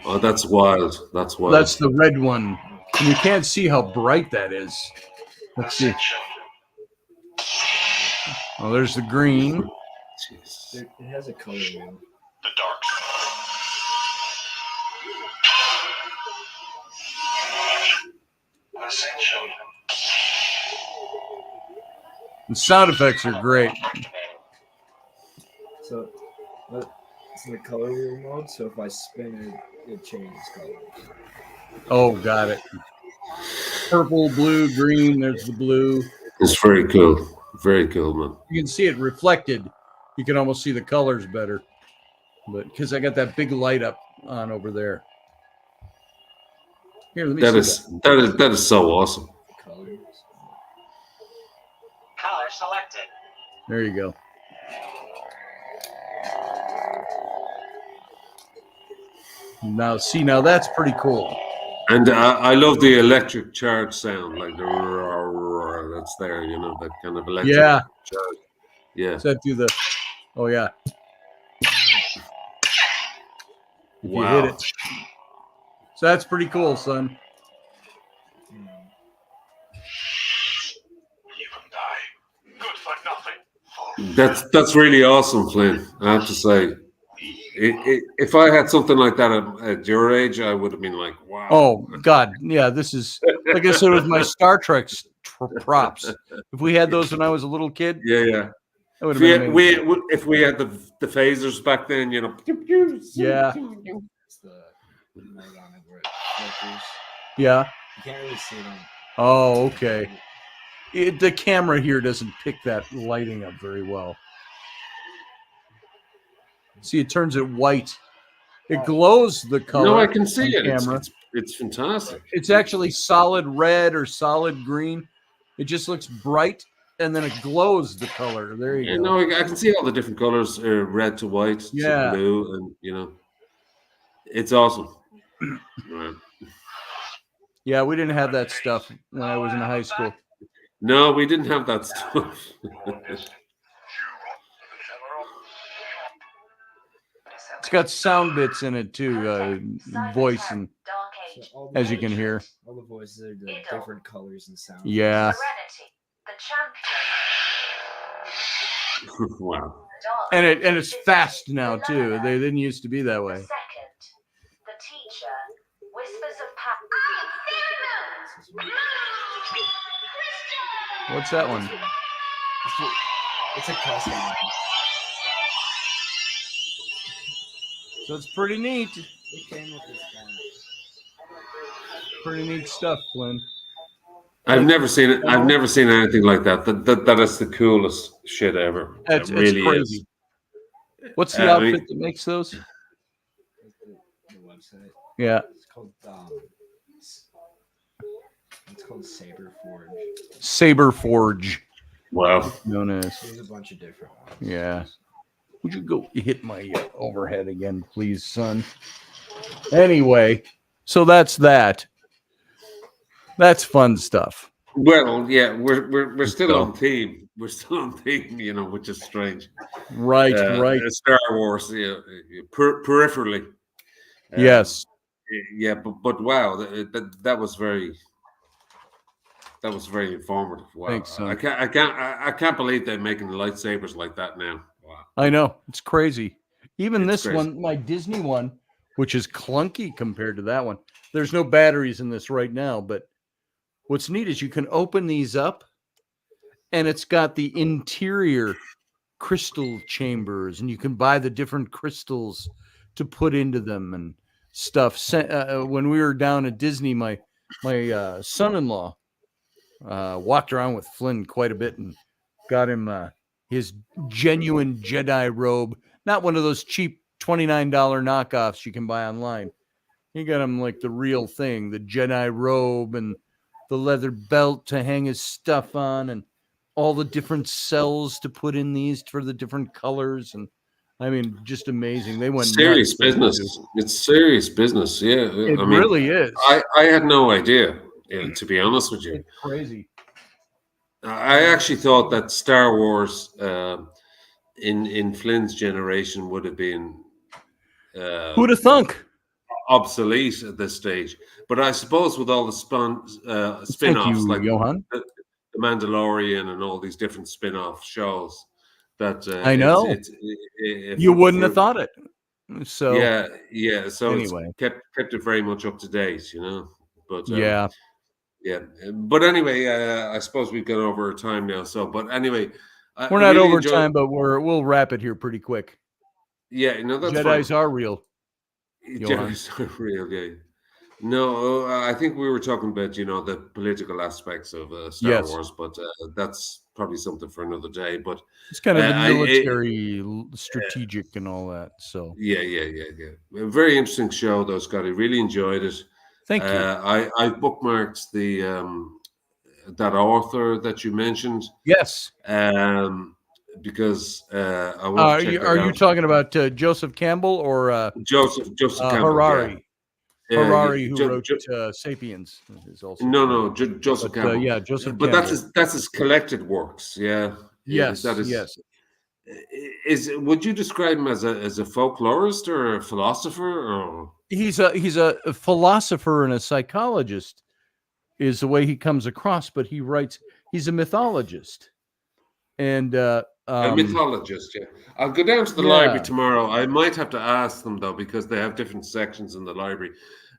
Oh, that's wild. That's wild. That's the red one. And you can't see how bright that is. Let's see. Oh, there's the green. Jeez. It has a color wheel. The sound effects are great. So it's in the color wheel mode. So if I spin it, it changes color. Oh, got it. Purple, blue, green. There's the blue. It's very cool. Very cool, man. You can see it reflected. You can almost see the colors better. But because I got that big light up on over there. Here, let me see That is so awesome. Colors. Color selected. There you go. Now that's pretty cool. And I love the electric charge sound, like the roar that's there, you know, that kind of electric Yeah. charge. Yeah. Set through the. Oh yeah. If Wow. you hit it. So that's pretty cool, son. You can die. Good for nothing. That's really awesome, Flynn. I have to say, if I had something like that at your age, I would have been like, wow. Oh God, yeah. This is like I said with my Star Trek props. If we had those when I was a little kid, Yeah. that would have been amazing. If we had the phasers back then, you know. Yeah. It's the light on it where it flickers. Yeah. You can't really see it on. Oh, okay. The camera here doesn't pick that lighting up very well. See, it turns it white. It glows the color. No, I can see on it. camera. It's fantastic. It's actually solid red or solid green. It just looks bright, and then it glows the color. There you You go. know, I can see all the different colors, red to white, Yeah. to blue, and you know, it's awesome. Right. Yeah, we didn't have that stuff when I was in high school. No, we didn't have that stuff. It's got sound bits in it too, voice, and So all as you can hear. all the voices are the different colors and sounds. Yeah. Serenity, the champion. Wow. And it's fast now too. They didn't used to be that way. Second, the teacher, whispers of What's that one? It's a custom one. So it's pretty neat. It came with this one. Pretty neat stuff, Flynn. I've never seen it. I've never seen anything like that. That is the coolest shit ever. It's It really crazy. is. What's the I outfit mean- that makes those? website. Yeah. It's called Saber Forge. Saber Forge, Wow. known as. There's a bunch of different ones. Yeah. Would you go hit my overhead again, please, son? Anyway, so that's that. That's fun stuff. Well, yeah, we're still So- on theme. We're still on theme, which is strange. Right, right. Star Wars, peripherally. Yes. Yeah, but wow, that was very informative. Wow, Thanks, son. I can't believe they're making lightsabers like that now. Wow, I know. It's crazy. Even It's this crazy. one, my Disney one, which is clunky compared to that one. There's no batteries in this right now, but what's neat is you can open these up and it's got the interior crystal chambers and you can buy the different crystals to put into them and stuff. When we were down at Disney, my son-in-law walked around with Flynn quite a bit and got him his genuine Jedi robe, not one of those cheap $29 knockoffs you can buy online. He got him like the real thing, the Jedi robe and the leather belt to hang his stuff on and all the different cells to put in these for the different colors. And I mean, just amazing. They went serious nuts. business. It's serious business. Yeah, It really is. I had no idea. To be honest with you, It's crazy. I actually thought that Star Wars in Flynn's generation would have been Who'd have thunk? obsolete at this stage. But I suppose with all the Thank spin-offs you, like Johan. the Mandalorian and all these different spin-off shows, that I know. You wouldn't have thought it. So yeah. So anyway. it's kept it very much up to date, But yeah. yeah. But anyway, I suppose we've got over our time now. So, but anyway, We're not over time, but we'll wrap it here pretty quick. Yeah, that's Jedi's fine. are real. Jedi's are real, yeah. No, I think we were talking about, the political aspects of Star Wars, but that's probably something for another day. But it's kind of the military, strategic, and all that. So yeah. A very interesting show, though, Scotty. Really enjoyed it. Thank you. I bookmarked the that author that you mentioned. Yes. Because I want to check that are out. you talking about Joseph Campbell or Joseph Campbell? Harari? Yeah. Harari, who wrote *Sapiens*, is also no, Joseph Campbell. Yeah, Joseph. But Campbell. that's his collected works. Yeah. Yes. Would you describe him as a folklorist or a philosopher? Or he's a philosopher and a psychologist, is the way he comes across. But he writes. He's a mythologist, and a mythologist. Yeah, I'll go down to the library tomorrow. I might have to ask them though, because they have different sections in the library.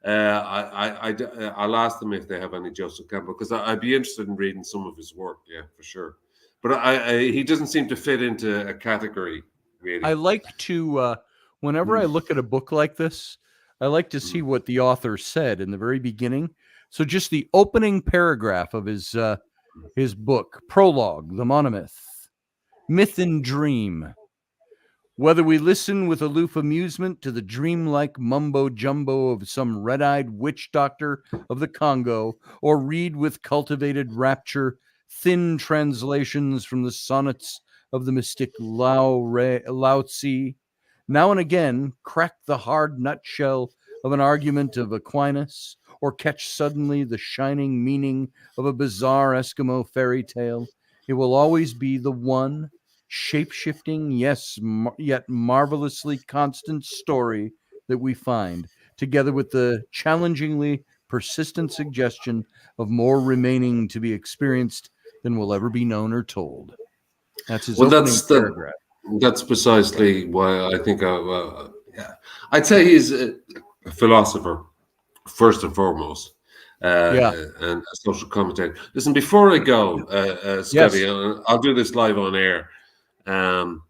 I'll ask them if they have any Joseph Campbell, because I'd be interested in reading some of his work. Yeah, for sure. But he doesn't seem to fit into a category, really. I like to, whenever I look at a book like this, I like to see what the author said in the very beginning. So just the opening paragraph of his book, prologue, The Monomyth, Myth and Dream. Whether we listen with aloof amusement to the dreamlike mumbo-jumbo of some red-eyed witch doctor of the Congo, or read with cultivated rapture thin translations from the sonnets of the mystic Lao Tzu, now and again crack the hard nutshell of an argument of Aquinas, or catch suddenly the shining meaning of a bizarre Eskimo fairy tale, it will always be the one shape-shifting, yes, yet marvelously constant story that we find, together with the challengingly persistent suggestion of more remaining to be experienced than will ever be known or told. That's his opening paragraph. That's precisely why I think I'd say he's a philosopher first and foremost, and a social commentator. Listen, before I go, Scotty, yes. I'll do this live on air. Do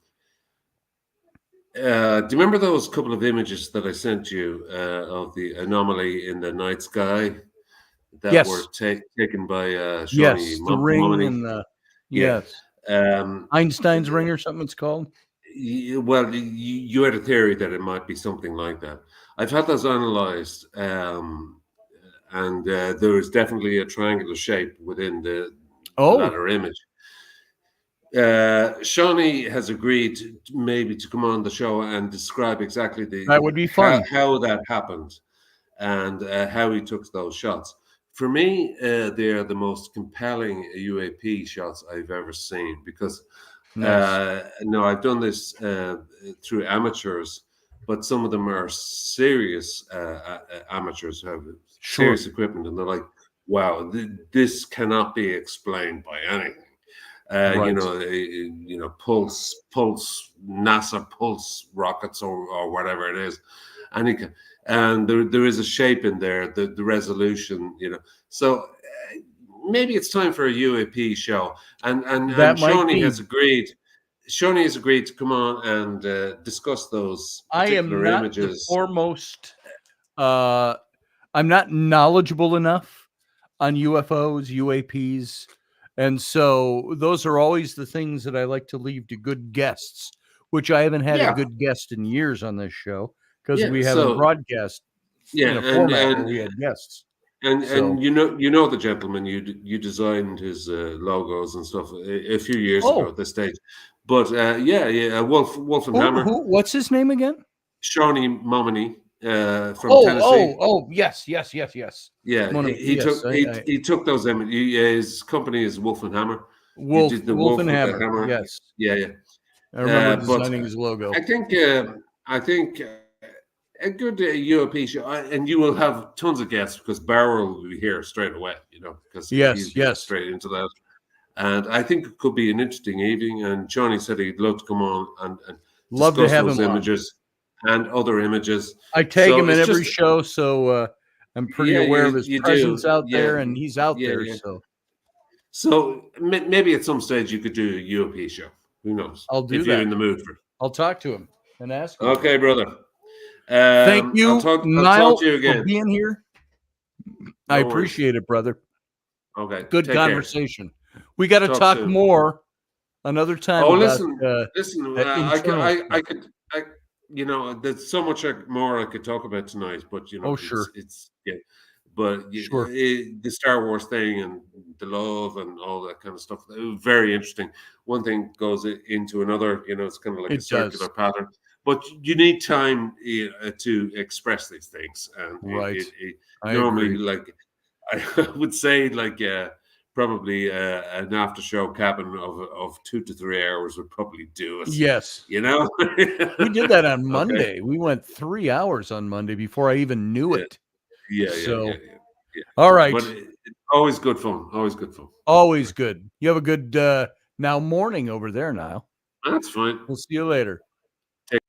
you remember those couple of images that I sent you of the anomaly in the night sky that were taken by Shawnee? The ring and the Einstein's ring or something it's called? Well, you had a theory that it might be something like that. I've had those analysed, and there is definitely a triangular shape within the Oh, latter image. Shawnee has agreed maybe to come on the show and describe exactly that would be fun. how that happened and how he took those shots. For me, they are the most compelling UAP shots I've ever seen because Nice. no, I've done this through amateurs, but some of them are serious amateurs who have Sure. serious equipment, and they're like, "Wow, this cannot be explained by anything." Right. Pulse, NASA pulse rockets or whatever it is, and there is a shape in there, the resolution, So maybe it's time for a UAP show, That and might Shawnee be. has agreed. Shawnee has agreed to come on and discuss those I am particular not the images. foremost. I'm not knowledgeable enough on UFOs, UAPs, and so those are always the things that I like to leave to good guests, which I haven't had a Yeah, good guest in years on this show because yeah. we haven't So broadcast yeah, in a and format where and we had guests. And So, and you know the gentleman, you designed his logos and stuff a few years ago oh, at this stage, but Wolf and Hammer, what's his name again? Shawnee Momini from Tennessee. Yes. Yeah, Yes, he took those images. His company is Wolf and Hammer. He did the Wolf wolf and with the Hammer. hammer. Yes, Yeah, yeah. I remember But designing his logo. I think a good UOP show, and you will have tons of guests because Barrow will be here straight away. Because he's Yes, getting yes. straight into that. And I think it could be an interesting evening. And Johnny said he'd love to come on and Love to discuss have those him on. images and other images. I tag So him in it's every just, show, so I'm pretty yeah, aware of his you presence do, out yeah, there, and he's out yeah, there. yeah. So So maybe at some stage you could do a UOP show. Who knows? I'll do If you're that. in the mood for it. I'll talk to him and ask him. Okay, brother. Thank I'll you, talk Niall, to you for again. being here. I No worries. appreciate it, brother. Okay, Good take care. conversation. We got to Talk talk soon. more another time Oh, about listen. that internal stuff. There's so much more I could talk about tonight, but Oh, sure, it's yeah. But sure. the Star Wars thing and the love and all that kind of stuff, very interesting. One thing goes into another. It's kind of like a It circular does. pattern. But you need time to express these things, and Right. I normally, agree. like I would say, like probably an after show cabin of 2 to 3 hours would probably do it. Yes. You know, We did that on Okay. Monday. We went 3 hours on Monday before I even knew Yeah, it. yeah. So, all right. But it's always good fun. Always good fun. Always good. You have a good now morning over there, Niall. That's fine. We'll see you later. Take-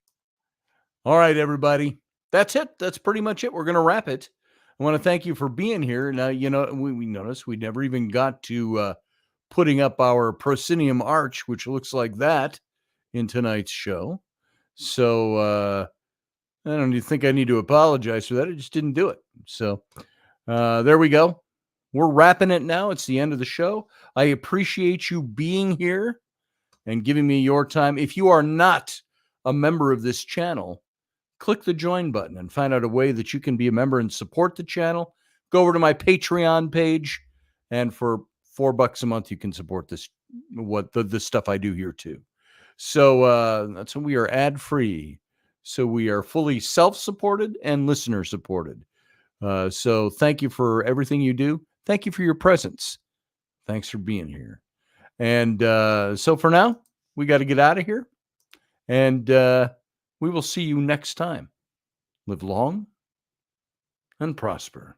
All right, everybody. That's it. That's pretty much it. We're going to wrap it. I want to thank you for being here. Now, we noticed we never even got to putting up our proscenium arch, which looks like that in tonight's show. So I don't even think I need to apologize for that. I just didn't do it. So there we go. We're wrapping it now. It's the end of the show. I appreciate you being here and giving me your time. If you are not a member of this channel, click the join button and find out a way that you can be a member and support the channel. Go over to my Patreon page, and for $4 a month, you can support this, the stuff I do here too. So that's when we are ad free. So we are fully self-supported and listener supported. So thank you for everything you do. Thank you for your presence. Thanks for being here. And so for now, we got to get out of here. And we will see you next time. Live long and prosper.